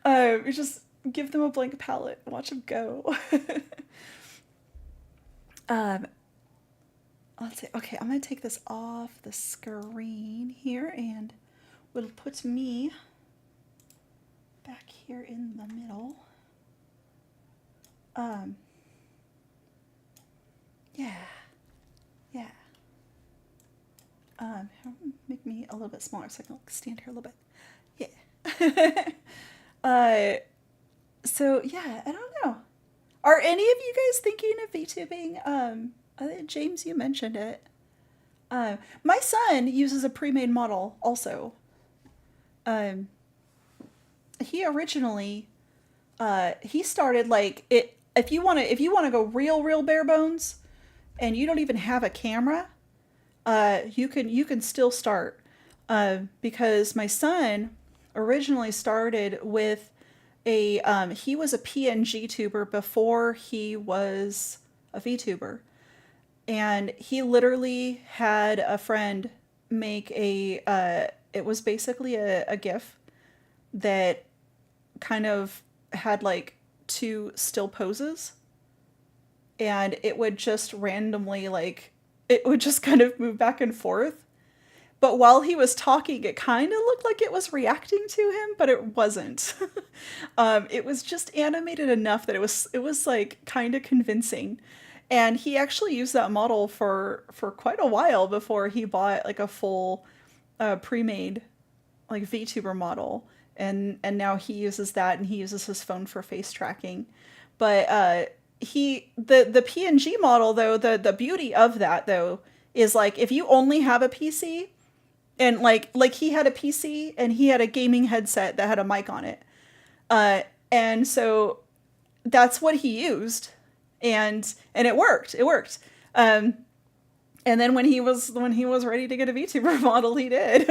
Speaker 1: You just give them a blank palette and watch them go. um, let's see. Okay, I'm gonna take this off the screen here, and we'll put me back here in the middle. Um, yeah, yeah. Make me a little bit smaller so I can like, stand here a little bit. Yeah. uh, so yeah, I don't know. Are any of you guys thinking of VTubing? James, you mentioned it. My son uses a pre-made model also. Um, he originally, he started like it. If you want to go real bare bones, and you don't even have a camera, you can still start. Because my son originally started with he was a PNG tuber before he was a VTuber, and he literally had a friend make it was basically a GIF that kind of had like two still poses, and it would just randomly like it would just kind of move back and forth. But while he was talking, it kind of looked like it was reacting to him, but it wasn't. It was just animated enough that it was like kind of convincing. And he actually used that model for quite a while before he bought like a full pre-made like VTuber model. And now he uses that, and he uses his phone for face tracking. But the PNG model though, the beauty of that though is like if you only have a PC, and like he had a PC and he had a gaming headset that had a mic on it. And so that's what he used, and it worked. It worked. And then when he was ready to get a VTuber model, he did.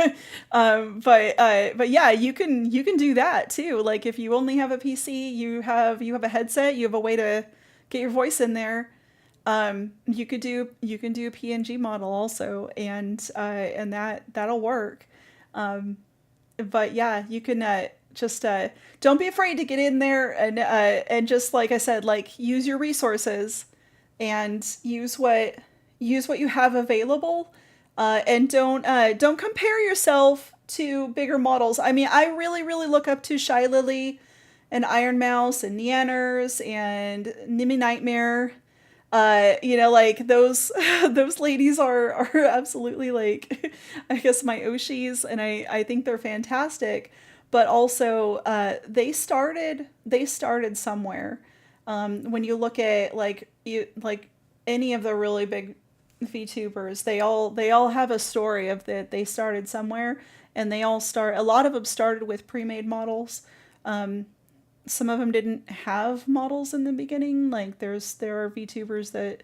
Speaker 1: But yeah, you can do that too. Like if you only have a PC, you have a headset, you have a way to get your voice in there. You can do a PNG model also, and that'll work. But yeah, you can just don't be afraid to get in there, and just like I said, like use your resources and use what you have available, and don't compare yourself to bigger models. I mean, I really look up to Shy Lily and Iron Mouse and Neanners and Nimmy Nightmare. You know, like those those ladies are absolutely like I guess my Oshis, and I think they're fantastic. But also, they started somewhere. When you look at like any of the really big VTubers, they all have a story of that they started somewhere, and they all start. A lot of them started with pre-made models. Some of them didn't have models in the beginning. Like there are VTubers that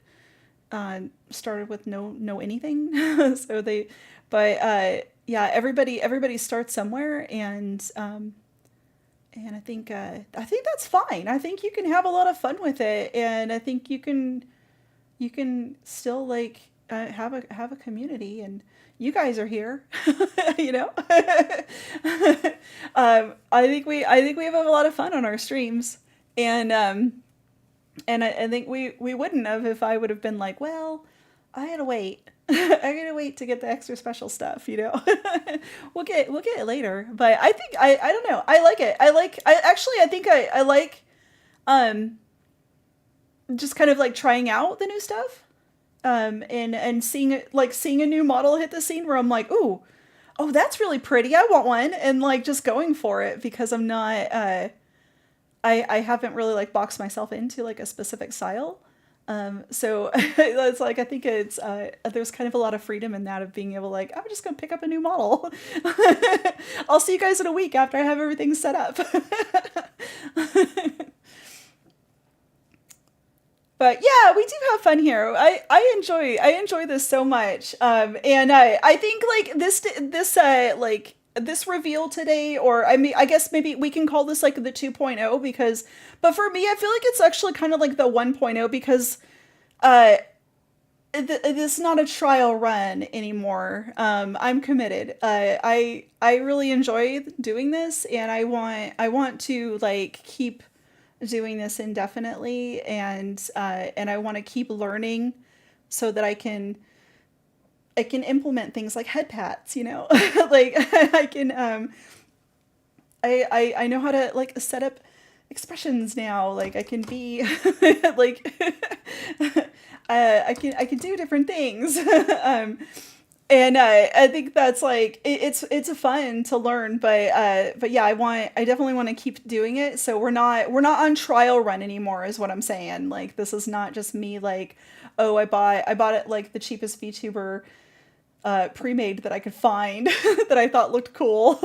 Speaker 1: started with no anything. So they, but yeah, everybody starts somewhere, and I think that's fine. I think you can have a lot of fun with it, and I think you can you can still like have a community, and you guys are here. you know. I think we have a lot of fun on our streams, and I think we wouldn't have if I would have been like, well, I gotta wait. I gotta wait to get the extra special stuff, you know. We'll get it later. But I think I don't know. I like it. I actually I think I like um just kind of like trying out the new stuff. And seeing a new model hit the scene where I'm like, ooh, oh, that's really pretty. I want one, and like just going for it because I'm not I haven't really like boxed myself into like a specific style. So it's like I think it's there's kind of a lot of freedom in that of being able like I'm just gonna pick up a new model. I'll see you guys in a week after I have everything set up. But yeah, we do have fun here. I enjoy this so much. And I think like this reveal today, or I mean I guess maybe we can call this like the 2.0 because but for me I feel like it's actually kind of like the 1.0 because uh this is not a trial run anymore. I'm committed. I really enjoy doing this, and I want to like keep doing this indefinitely, and I want to keep learning so that I can implement things like head pats. You know, like I can I know how to like set up expressions now. Like I can be like I can do different things. And I think that's like it's a fun to learn, but yeah, I definitely want to keep doing it. So we're not on trial run anymore, is what I'm saying. Like this is not just me like, oh I bought it like the cheapest VTuber pre-made that I could find that I thought looked cool.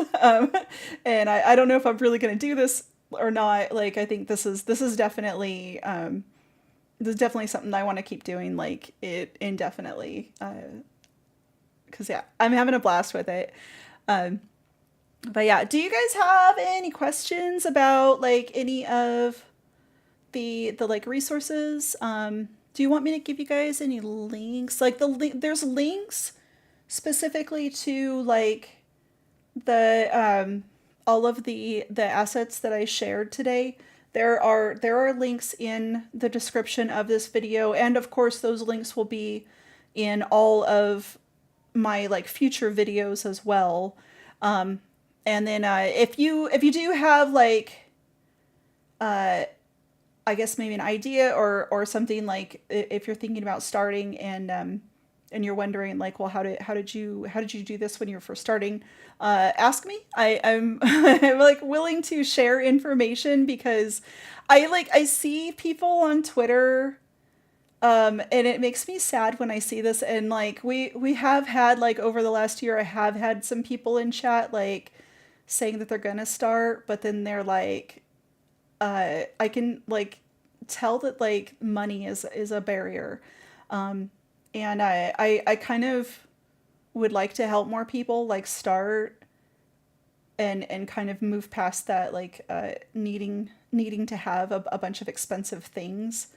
Speaker 1: And I don't know if I'm really gonna do this or not. Like I think this is definitely this is definitely something I want to keep doing like it indefinitely. Because yeah, I'm having a blast with it. Um, but yeah, do you guys have any questions about like any of the like resources? Do you want me to give you guys any links? Like there's links specifically to like the all of the assets that I shared today. There are links in the description of this video, and of course those links will be in all of my like future videos as well. Um, and then if you do have like uh, I guess maybe an idea or something like if you're thinking about starting and you're wondering like well how did you do this when you were first starting, ask me. I'm I'm like willing to share information because I see people on Twitter, and it makes me sad when I see this. And like we have had like over the last year, I have had some people in chat like saying that they're gonna start, but then they're like, I can like tell that like money is a barrier, and I kind of would like to help more people like start and kind of move past that like needing to have a bunch of expensive things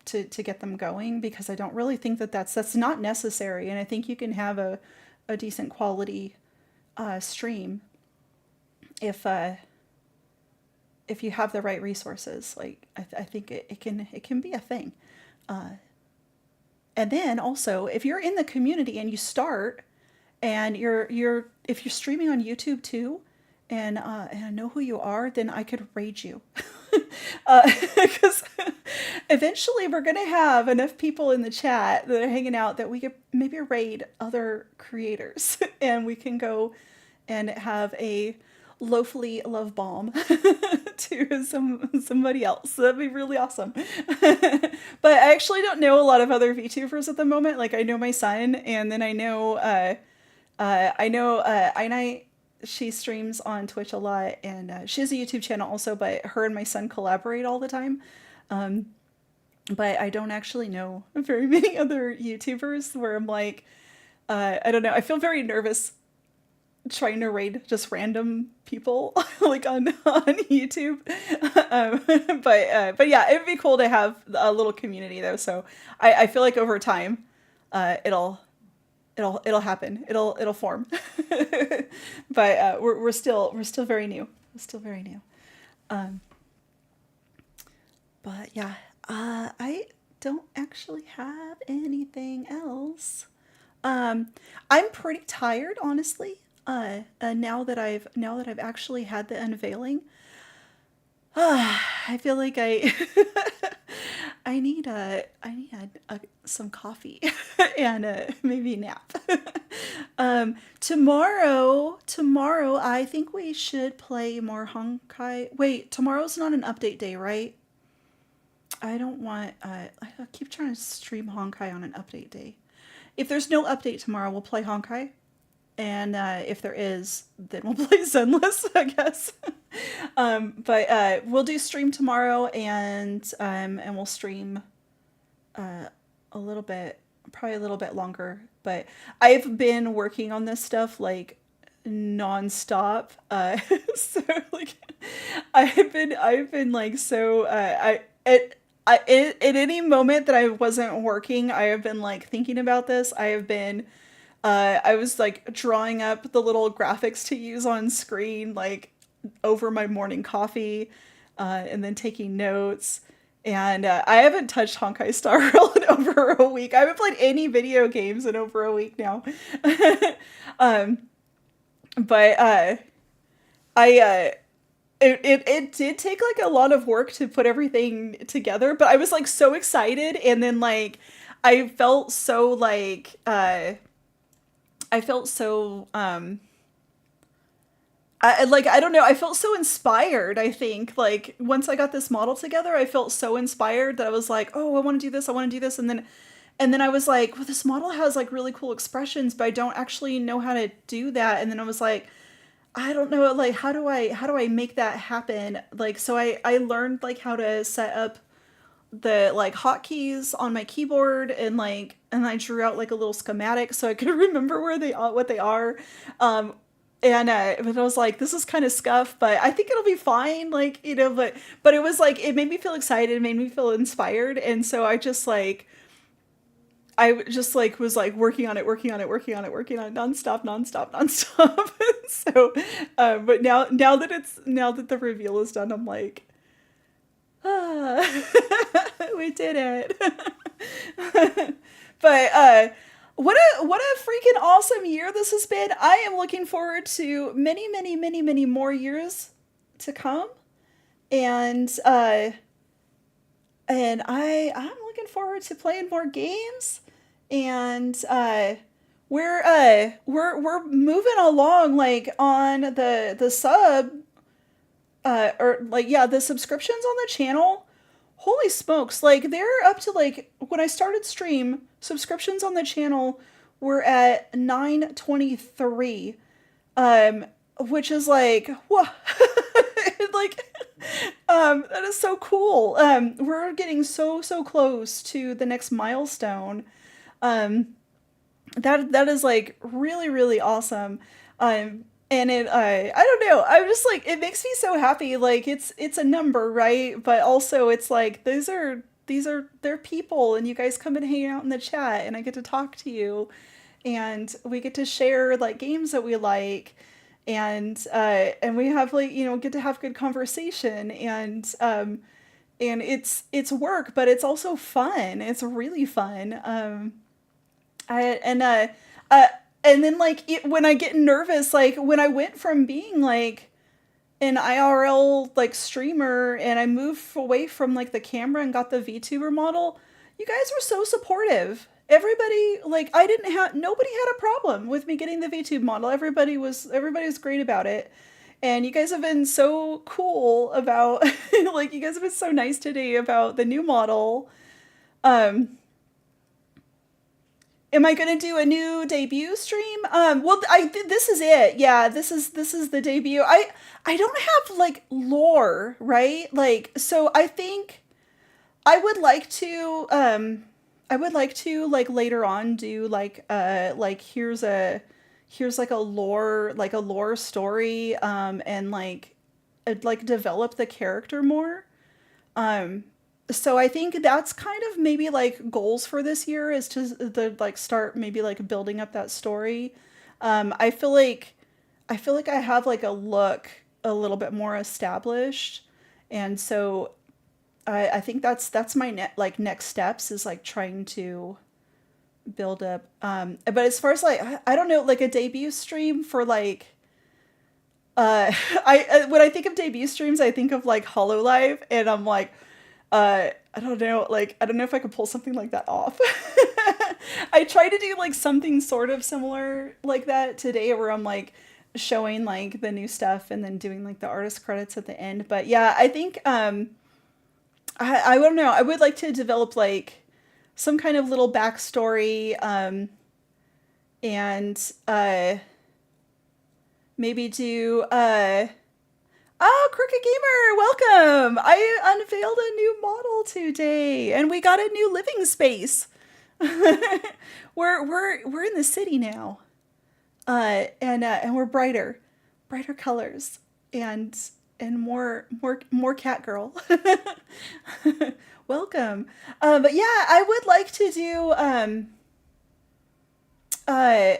Speaker 1: to get them going, because I don't really think that that's not necessary, and I think you can have a decent quality stream if if you have the right resources. Like I think it can be a thing. Uh, and then also if you're in the community and you start and you're if you're streaming on YouTube too, and I know who you are, then I could raid you. Because eventually we're gonna have enough people in the chat that are hanging out that we could maybe raid other creators, and we can go and have a loafly love bomb to somebody else. That'd be really awesome. But I actually don't know a lot of other VTubers at the moment. Like I know my son, and then I know I Night. She streams on Twitch a lot, and she has a YouTube channel also. But her and my son collaborate all the time. Um, but I don't actually know very many other YouTubers where I'm like, I don't know. I feel very nervous trying to raid just random people like on YouTube. But yeah, it'd be cool to have a little community though. So I feel like over time, it'll it'll happen. It'll form. But we're still very new. We're still very new. Um, but yeah, I don't actually have anything else. Um, I'm pretty tired, honestly. Now that I've actually had the unveiling, I feel like I need some coffee and maybe a nap. Tomorrow I think we should play more Honkai. Wait, tomorrow's not an update day, right? I don't want. I keep trying to stream Honkai on an update day. If there's no update tomorrow, we'll play Honkai. And if there is, then we'll play Zenless, I guess. But we'll do stream tomorrow, and we'll stream uh, a little bit, probably a little bit longer. But I've been working on this stuff like nonstop. So like I've been like so at any moment that I wasn't working, I have been like thinking about this. I was like drawing up the little graphics to use on screen, like over my morning coffee, and then taking notes. And I haven't touched Honkai Star Rail in over a week. I haven't played any video games in over a week now. um, but I it did take like a lot of work to put everything together. But I was like so excited, and then like I felt so like I felt so I don't know, I felt so inspired. I think like once I got this model together, I felt so inspired that I was like, "Oh, I want to do this. I want to do this." And then I was like, "Well, this model has like really cool expressions, but I don't actually know how to do that." And then I was like, "I don't know, like how do I make that happen?" Like so I learned like how to set up the like hotkeys on my keyboard, and I drew out like a little schematic so I could remember where they are, what they are. Um, and but I was like, this is kind of scuff, but I think it'll be fine. Like but it was like it made me feel excited, it made me feel inspired, and so I just like was like working on it nonstop. So, but now that the reveal is done, I'm like, ah, we did it. But what a freaking awesome year this has been. I am looking forward to many more years to come. And I'm looking forward to playing more games. And we're moving along like on the sub or like yeah, the subscriptions on the channel. Holy smokes, like they're up to like when I started stream, subscriptions on the channel were at 923. Um which is like whoa. Like that is so cool. We're getting so close to the next milestone. Um that is like really awesome. And I don't know, I'm just like it makes me so happy. Like it's a number, right? But also it's like these are they're people, and you guys come and hang out in the chat, and I get to talk to you, and we get to share like games that we like, and we have like get to have good conversation, and it's work, but it's also fun. It's really fun. I uh and then like when I get nervous, like when I went from being like an IRL like streamer, and I moved away from like the camera and got the VTuber model, you guys were so supportive. Everybody, like, I didn't have nobody had a problem with me getting the VTube model. Everybody was great about it. And you guys have been so cool about like you guys have been so nice today about the new model. Um Am I gonna do a new debut stream? Well, this is it. Yeah, this is the debut. I don't have like lore, right? Like, so I think I would like to. I would like to like later on do like here's like a lore story, and like develop the character more. Um, so I think that's kind of maybe like goals for this year is to like start maybe like building up that story. I feel like I have like a look a little bit more established, and so I think that's my like next steps is like trying to build up. But as far as like I don't know, like a debut stream for like I when I think of debut streams, I think of like Hololive, and I'm like, I don't know, like I don't know if I could pull something like that off. I tried to do like something sort of similar like that today, where I'm like showing like the new stuff and then doing like the artist credits at the end. But yeah, I think I don't know. I would like to develop like some kind of little backstory, and maybe do oh, Crooked Gamer, welcome! I unveiled a new model today, and we got a new living space. We're in the city now, and we're brighter colors, and more cat girl. Welcome. But yeah, I would like to do uh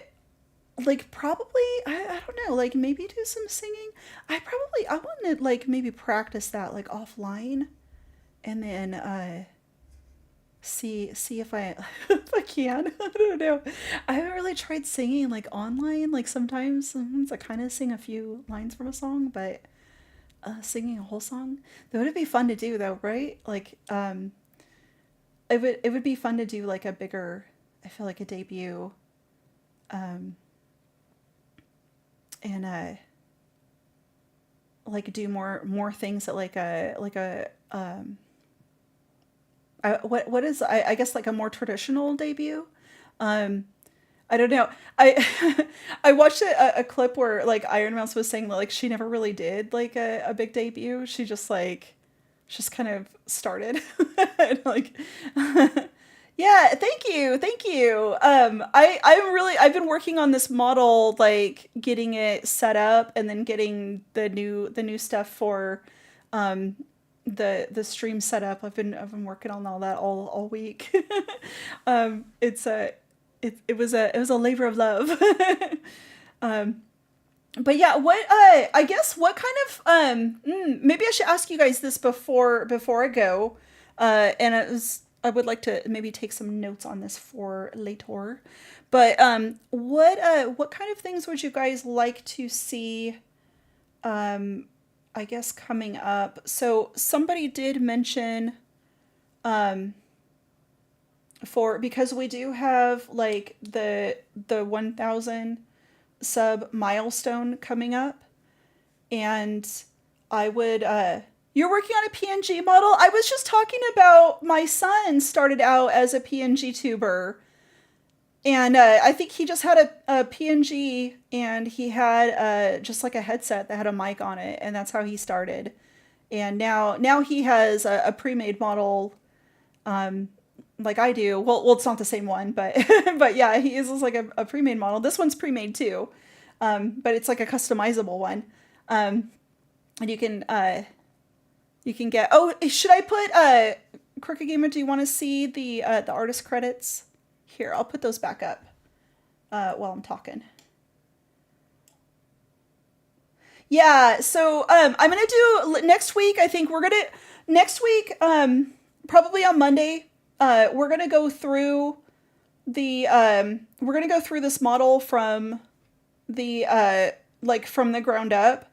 Speaker 1: like probably I don't know, like maybe do some singing. I want to like maybe practice that like offline, and then see if I if I can. I don't know. I haven't really tried singing like online. Like sometimes I kind of sing a few lines from a song, but singing a whole song, that would be fun to do though, right? Like it would be fun to do like a bigger, I feel like a debut, um and like do more things at like a what is I guess like a more traditional debut. Um, I don't know. I I watched a clip where like Iron Mouse was saying that like she never really did like a big debut. She just kind of started. And, like yeah, thank you. I've been working on this model, like getting it set up and then getting the new stuff for um the stream set up. I've been working on all that all week. It's a it was a labor of love. um but yeah, what I guess what kind of maybe I should ask you guys this before I go. And I would like to maybe take some notes on this for later. But what kind of things would you guys like to see, um I guess, coming up? So somebody did mention, um for because we do have like the 1000 sub milestone coming up, and I would you're working on a PNG model? I was just talking about my son started out as a PNG tuber, and I think he just had a PNG, and he had just like a headset that had a mic on it, and that's how he started. And now he has a pre-made model, um, like I do. Well, it's not the same one, but but yeah, he is like a pre-made model. This one's pre-made too, but it's like a customizable one. And you can get. Oh, should I put Crooked Gamer? Do you want to see the artist credits? Here, I'll put those back up while I'm talking. Yeah, so I'm gonna do next week. I think we're gonna next week, probably on Monday. We're gonna go through we're gonna go through this model from the like from the ground up.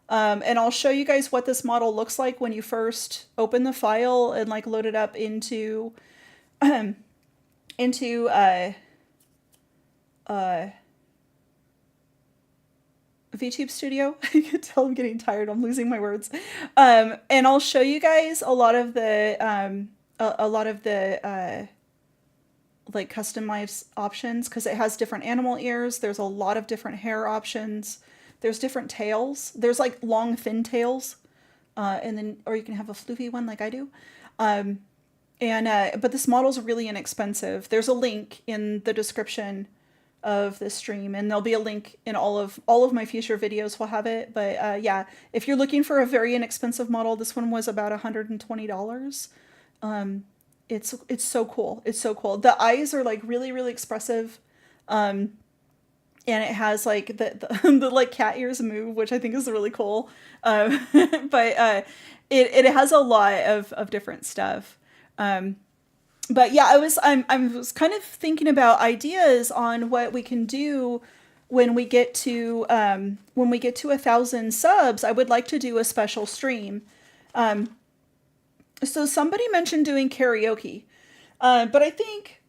Speaker 1: And I'll show you guys what this model looks like when you first open the file and like load it up um, into uh, VTube Studio. You can tell I'm getting tired. I'm losing my words. And I'll show you guys a lot of the like customized options, because it has different animal ears. There's a lot of different hair options. There's different tails. There's like long thin tails, and then or you can have a floofy one like I do. Um, and but this model's really inexpensive. There's a link in the description of the stream, and there'll be a link in all of my future videos will have it. But yeah, if you're looking for a very inexpensive model, this one was about $120. It's so cool. It's so cool. The eyes are like really really expressive. And it has like the like cat ears move, which I think is really cool. Um, but it has a lot of different stuff. But yeah, I was kind of thinking about ideas on what we can do when we get to 1,000 subs. I would like to do a special stream. So somebody mentioned doing karaoke, but I think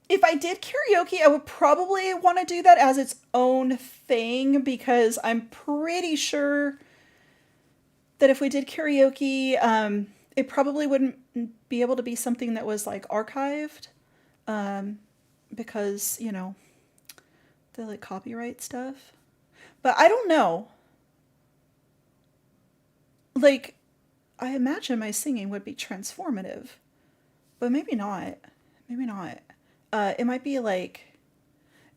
Speaker 1: if I did karaoke, I would probably want to do that as its own thing because I'm pretty sure that if we did karaoke, it probably wouldn't be able to be something that was like archived, because the like copyright stuff. But I don't know. Like, I imagine my singing would be transformative, but maybe not. Maybe not. It might be like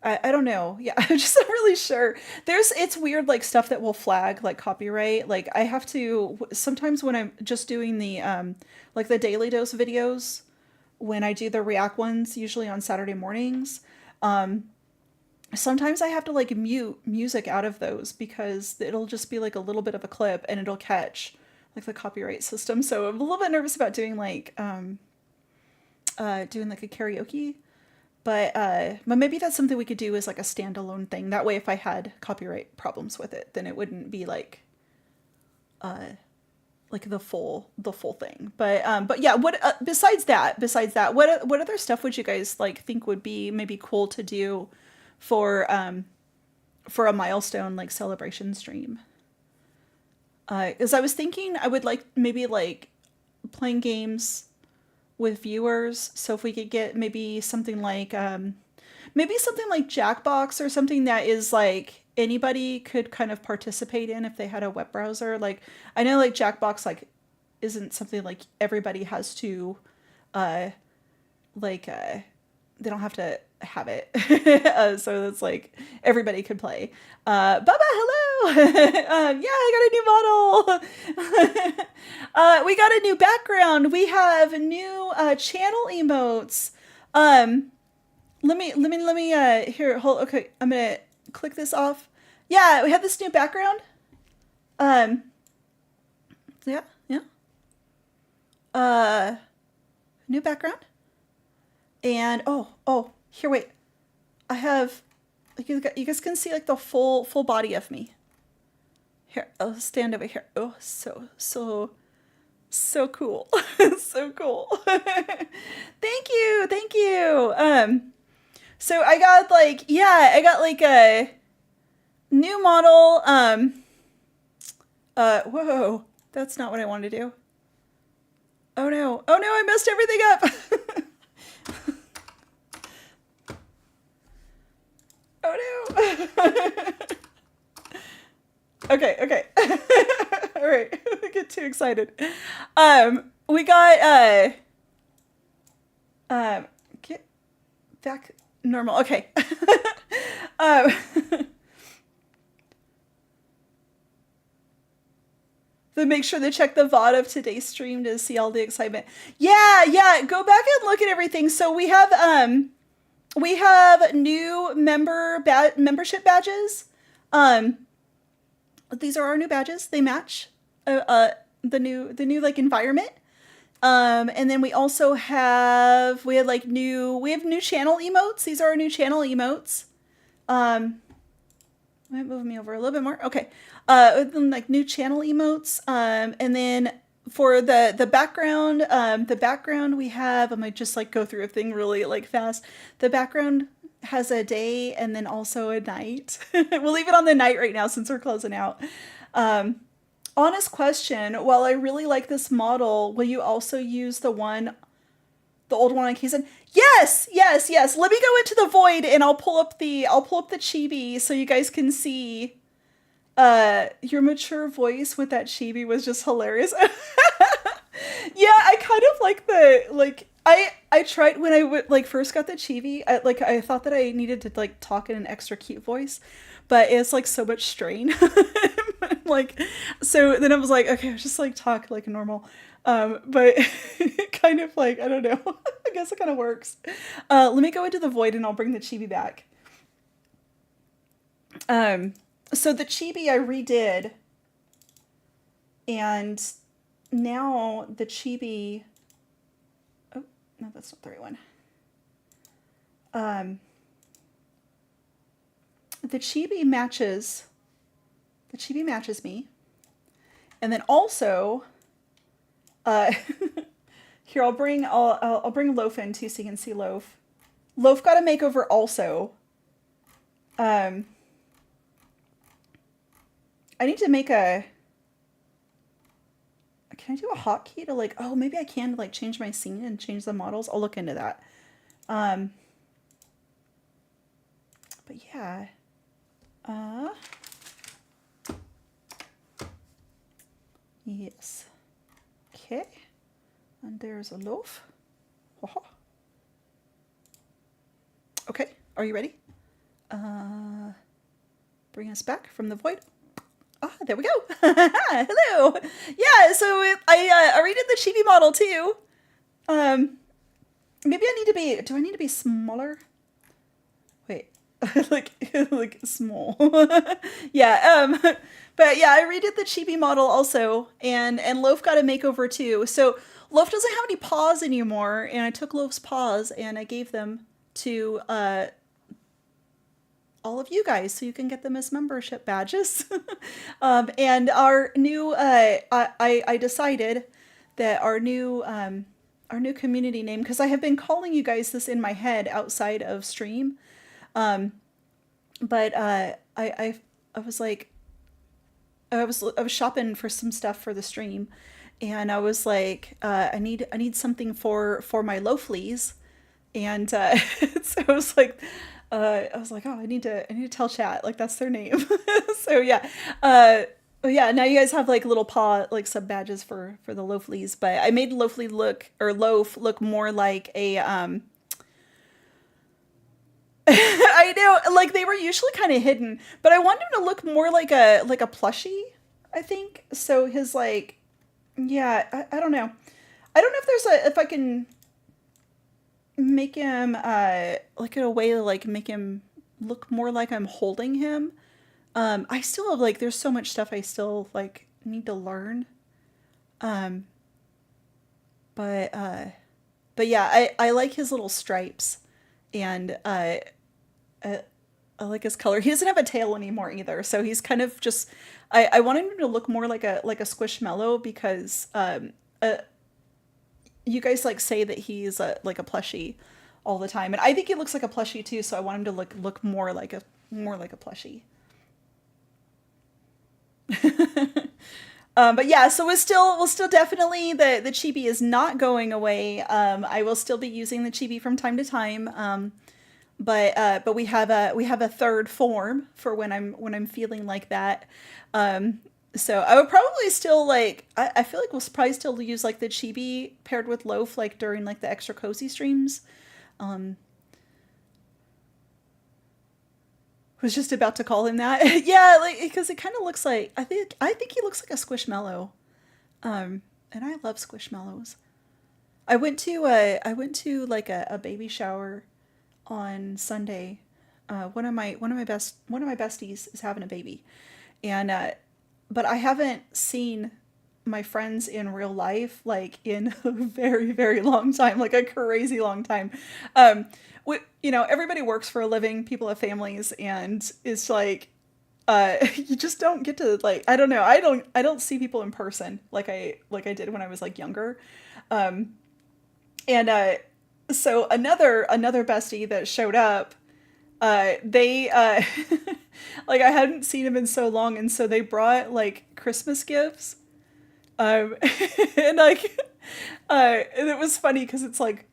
Speaker 1: I don't know. Yeah, I'm just not really sure. It's weird like stuff that will flag like copyright. Like I have to sometimes when I'm just doing the like the Daily Dose videos, when I do the React ones, usually on Saturday mornings, sometimes I have to like mute music out of those because it'll just be like a little bit of a clip and it'll catch like the copyright system. So I'm a little bit nervous about doing like a karaoke. But maybe that's something we could do as like a standalone thing. That way, if I had copyright problems with it, then it wouldn't be uh, like the full thing. But yeah. What besides that, what other stuff would you guys like think would be maybe cool to do for a milestone like celebration stream? Because I was thinking I would like maybe like playing games with viewers. So if we could get maybe something like Jackbox or something that is like anybody could kind of participate in if they had a web browser. Like I know like Jackbox like isn't something like everybody has to uh like they don't have to have it. So that's like everybody could play. Baba, hello. Yeah, I got a new model. We got a new background. We have new channel emotes. Let me here, hold. Okay, I'm gonna click this off. Yeah, we have this new background. Um, yeah, yeah. Uh, New background. And here, wait. I have you guys can see like the full body of me. Here, I'll stand over here. Oh, so cool. So cool. Thank you. So I got like a new model. Whoa, that's not what I wanted to do. Oh no, I messed everything up. Oh no. Okay. All right. I get too excited. We got get back normal. Okay. um then make sure to check the VOD of today's stream to see all the excitement. Yeah. Go back and look at everything. So we have new membership badges. These are our new badges. They match the new like environment. And then we also have we have new channel emotes. These are our new channel emotes. Might move me over a little bit more. Okay. Like new channel emotes. And then for the background we have, I might just like go through a thing really like fast. The background has a day and then also a night. We'll leave it on the night right now since we're closing out. Honest question, while I really like this model, will you also use the old one on Kaysen? Yes. Let me go into the void and I'll pull up the chibi so you guys can see. Your mature voice with that chibi was just hilarious. Yeah, I kind of like I tried when I like first got the Chibi. I thought that I needed to like talk in an extra cute voice, but it's like so much strain. Like, so then I was like, okay, I'll just like talk like normal. But kind of like I don't know. I guess it kind of works. Let me go into the void and I'll bring the Chibi back. Um, so the Chibi I redid, and now the Chibi. Oh no, that's not the right one. Um, the Chibi matches. The Chibi matches me, and then also, uh, here I'll bring Loaf in too, so you can see Loaf. Loaf got a makeover also. Um, I need to make a. Can I do a hotkey to like? Oh, maybe I can like change my scene and change the models. I'll look into that. Um, but yeah. Uh, yes. Okay. And there's a Loaf. Okay. Are you ready? Bring us back from the void. Ah, there we go. Hello. Yeah, so I redid the Chibi model too. Um, maybe I need to be. Do I need to be smaller? Wait, like like small. Yeah. But yeah, I redid the Chibi model also, and Loaf got a makeover too. So Loaf doesn't have any paws anymore, and I took Loaf's paws and I gave them to all of you guys so you can get them as membership badges. And our new, I decided that our new community name, because I have been calling you guys this in my head outside of stream, um, but I was like, I was shopping for some stuff for the stream, and I was like, I need something for my Loaflies, and so I was like, oh, I need to tell chat like that's their name. So yeah, yeah. Now you guys have like little paw like sub badges for the Loaflies, but I made Loafly look or Loaf look more like a I know, like they were usually kind of hidden, but I wanted him to look more like a plushie. I think so. His like, yeah, I don't know. I don't know if there's a if I can make him like in a way to like make him look more like I'm holding him. I still have like there's so much stuff I still like need to learn. Um, but but yeah, I like his little stripes, and uh I like his color. He doesn't have a tail anymore either, so he's kind of just. I wanted him to look more like a squishmallow because you guys like say that he's like a plushie all the time, and I think he looks like a plushie too. So I want him to look more like a plushie. But yeah, so we'll still definitely the chibi is not going away. I will still be using the chibi from time to time. But we have a third form for when I'm feeling like that. So I would probably still like I feel like we'll probably still use like the chibi paired with Loaf like during like the extra cozy streams. Um, was just about to call him that. Yeah, like because it kind of looks like I think he looks like a squishmallow. And I love squishmallows. I went to like a baby shower on Sunday. One of my besties is having a baby, and but I haven't seen my friends in real life like in a very long time, like a crazy long time. You know, everybody works for a living, people have families, and it's like you just don't get to like I don't know, I don't see people in person like I did when I was like younger. Um, and so another bestie that showed up, they like I hadn't seen him in so long, and so they brought like Christmas gifts. Um, and like and it was funny because it's like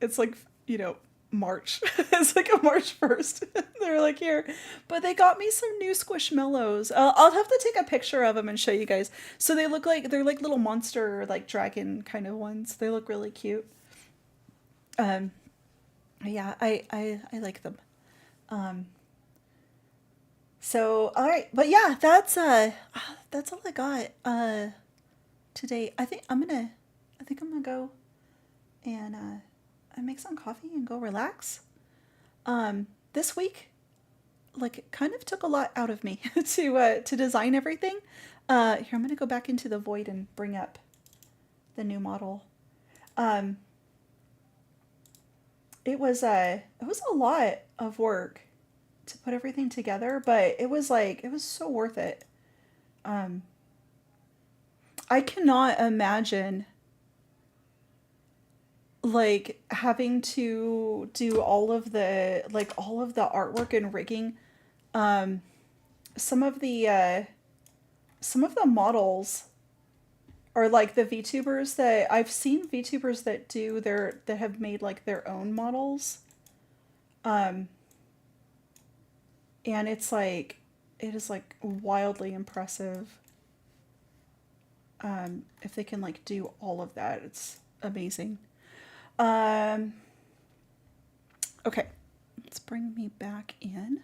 Speaker 1: you know March. It's like a March 1st. They were like here, but they got me some new Squishmallows. I'll have to take a picture of them and show you guys. So they're like little monster like dragon kind of ones. They look really cute. Um, yeah, I like them. Um, so all right, but yeah, that's all I got today. I think I'm gonna go and make some coffee and go relax. This week, like, it kind of took a lot out of me to design everything. Here, I'm gonna go back into the void and bring up the new model. Um, it was a lot of work to put everything together, but it was so worth it. Um, I cannot imagine like having to do all of the artwork and rigging. Um, some of the models are like the VTubers that I've seen VTubers that that have made like their own models. Um, and it is like wildly impressive. If they can like do all of that, it's amazing. Um, okay, let's bring me back in.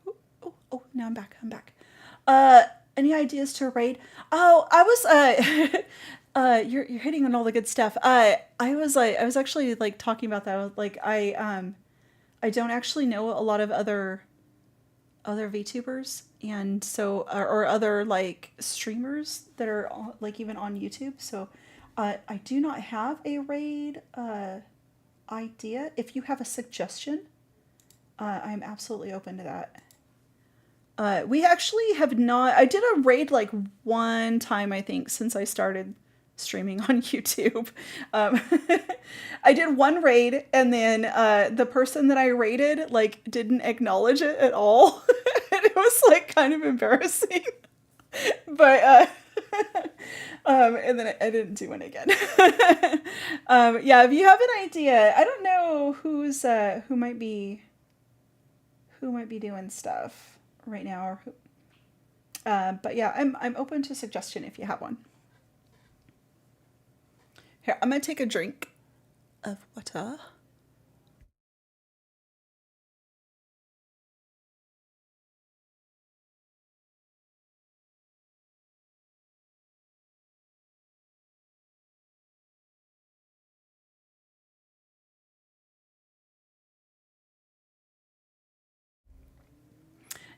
Speaker 1: Oh, oh, now I'm back. I'm back. Uh, any ideas to raid? Oh, I was you're hitting on all the good stuff. I was actually like talking about that. Like I don't actually know a lot of other VTubers, and so or other like streamers that are like even on YouTube. So I do not have a raid idea. If you have a suggestion, I'm absolutely open to that. We actually have not. I did a raid like one time, I think, since I started streaming on YouTube. Um, I did one raid, and then the person that I raided like didn't acknowledge it at all, and it was like kind of embarrassing. But and then I didn't do one again. Yeah, if you have an idea, I don't know who might be doing stuff right now, or who, but yeah, I'm open to suggestion if you have one. Here, I'm gonna take a drink of water.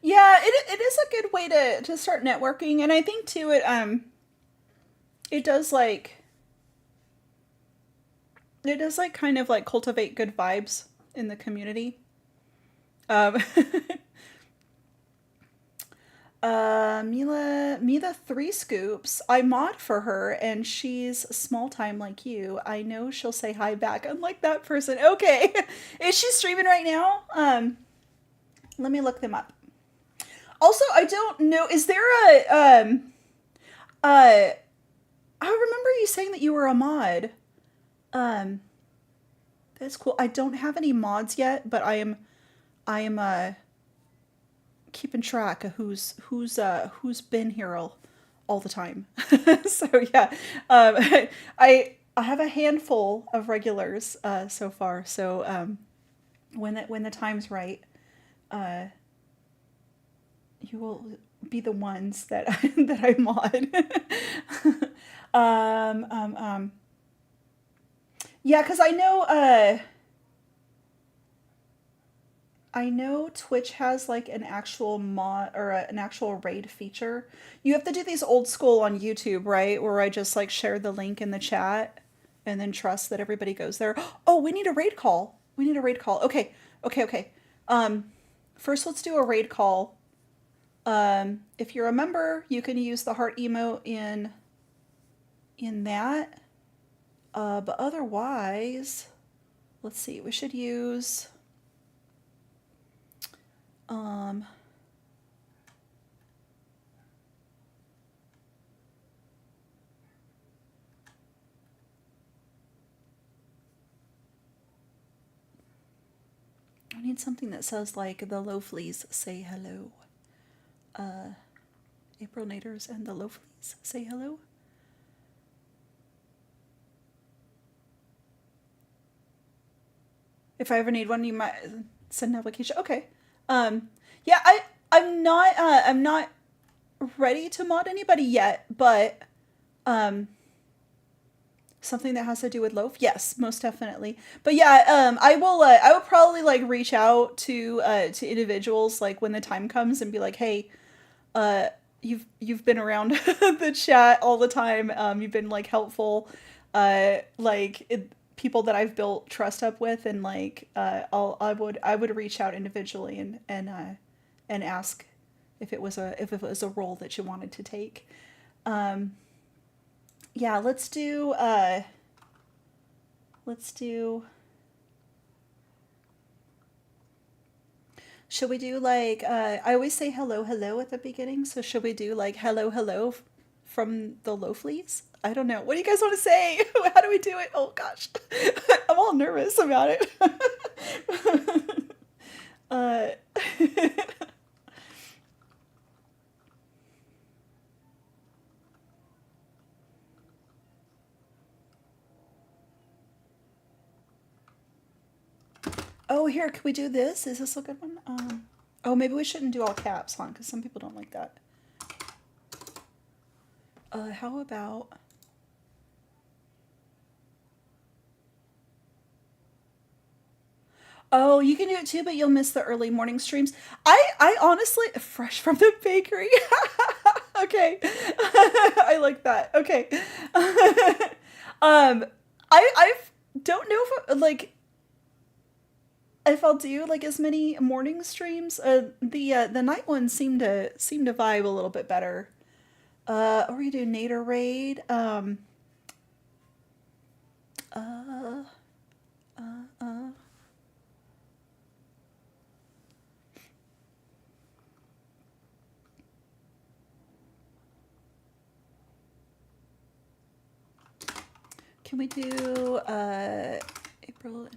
Speaker 1: Yeah, it is a good way to start networking, and I think too it does like it does like kind of like cultivate good vibes in the community. Um, Mila Three Scoops. I mod for her, and she's small time like you. I know she'll say hi back. Unlike that person. Okay, is she streaming right now? Let me look them up. Also, I don't know. Is there a uh? I remember you saying that you were a mod. Um, that's cool. I don't have any mods yet, but I am keeping track of who's been here all the time. So yeah, um, I have a handful of regulars so far. So when the time's right, uh, you will be the ones that that I mod. um, um, um, yeah, because I know Twitch has like an actual mod or an actual raid feature. You have to do these old school on YouTube, right? Where I just like share the link in the chat and then trust that everybody goes there. Oh, we need a raid call. We need a raid call. Okay. Okay, okay. Um First let's do a raid call. If you're a member, you can use the heart emote in that. But otherwise, let's see. We should use um I need something that says like the Loaflies say hello. Uh, Aprilnators and the Loaflies say hello. If I ever need one, you might send an application. Okay. Yeah, I'm not ready to mod anybody yet, but um, something that has to do with Loaf, yes, most definitely. But yeah, I will probably like reach out to individuals like when the time comes and be like, hey, uh, you've been around the chat all the time. You've been like helpful. People that I've built trust up with, and like I would reach out individually and ask if it was a role that you wanted to take. Um, yeah, let's do. Should we do like I always say hello hello at the beginning, so should we do like hello hello from the Loaflies? I don't know. What do you guys want to say? How do we do it? Oh gosh. I'm all nervous about it. uh Oh, here, can we do this? Is this a good one? Oh, maybe we shouldn't do all caps, huh? Because some people don't like that. How about... Oh, you can do it too, but you'll miss the early morning streams. I honestly, fresh from the bakery. Okay. I like that. Okay. um, I don't know if, like, if I'll do like as many morning streams. The night ones seem to vibe a little bit better. Or we do Nader Raid. Uh, uh. Can we do April and April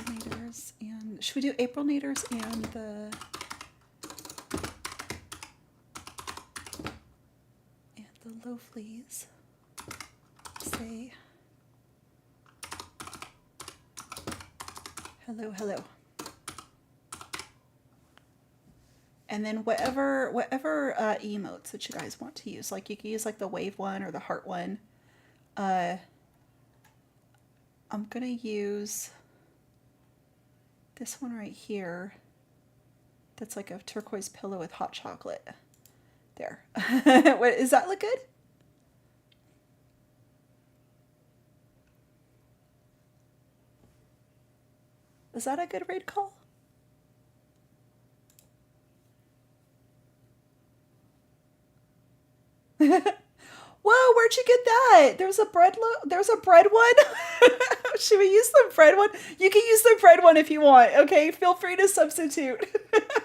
Speaker 1: Naders, and should we do April Naders and the Loaflies? Say hello hello. And then whatever emotes that you guys want to use, like you can use like the wave one or the heart one. I'm gonna use this one right here. That's like a turquoise pillow with hot chocolate. There. What, does that look good? Is that a good raid call? Whoa, where'd you get that? There's a there's a bread one. Should we use the bread one? You can use the bread one if you want. Okay, feel free to substitute.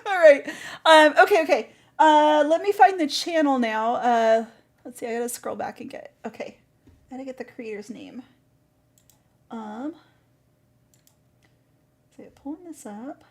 Speaker 1: All right. Okay, okay. Let me find the channel now. Let's see. I gotta scroll back and get. Okay, I gotta get the creator's name. So pulling this up.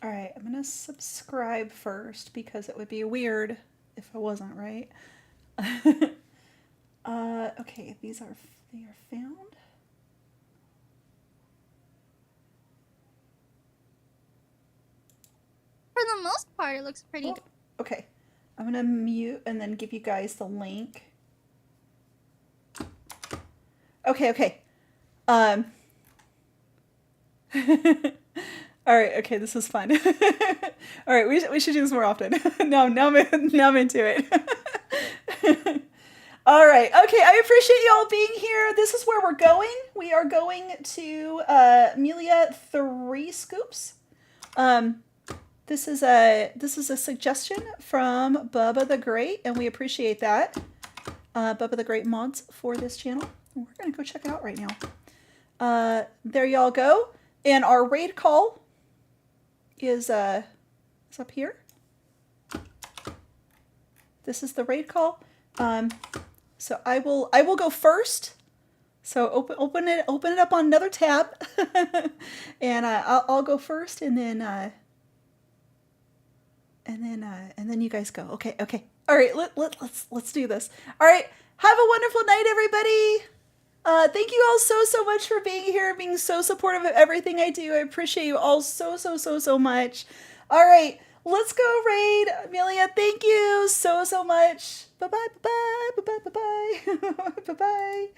Speaker 1: All right, I'm gonna subscribe first because it would be weird if I wasn't, right? Okay, they are found.
Speaker 2: For the most part, it looks pretty good.
Speaker 1: Okay, I'm gonna mute and then give you guys the link. Okay, okay. All right, okay, this is fun. All right, we should do this more often. Now I'm into it. All right, okay, I appreciate y'all being here. This is where we're going. We are going to Amelia 3 Scoops. Um, this is a suggestion from Bubba the Great, and we appreciate that. Bubba the Great mods for this channel. We're gonna go check it out right now. There y'all go. And our raid call is up here. This is the raid call. So I will go first. So open it up on another tab, and I'll go first, and then you guys go. Okay. All right. Let's do this. All right. Have a wonderful night, everybody. Thank you all so much for being here and being so supportive of everything I do. I appreciate you all so much. All right. Let's go raid. Amelia, thank you so much. Bye-bye. Bye-bye. Bye-bye. Bye-bye. Bye-bye.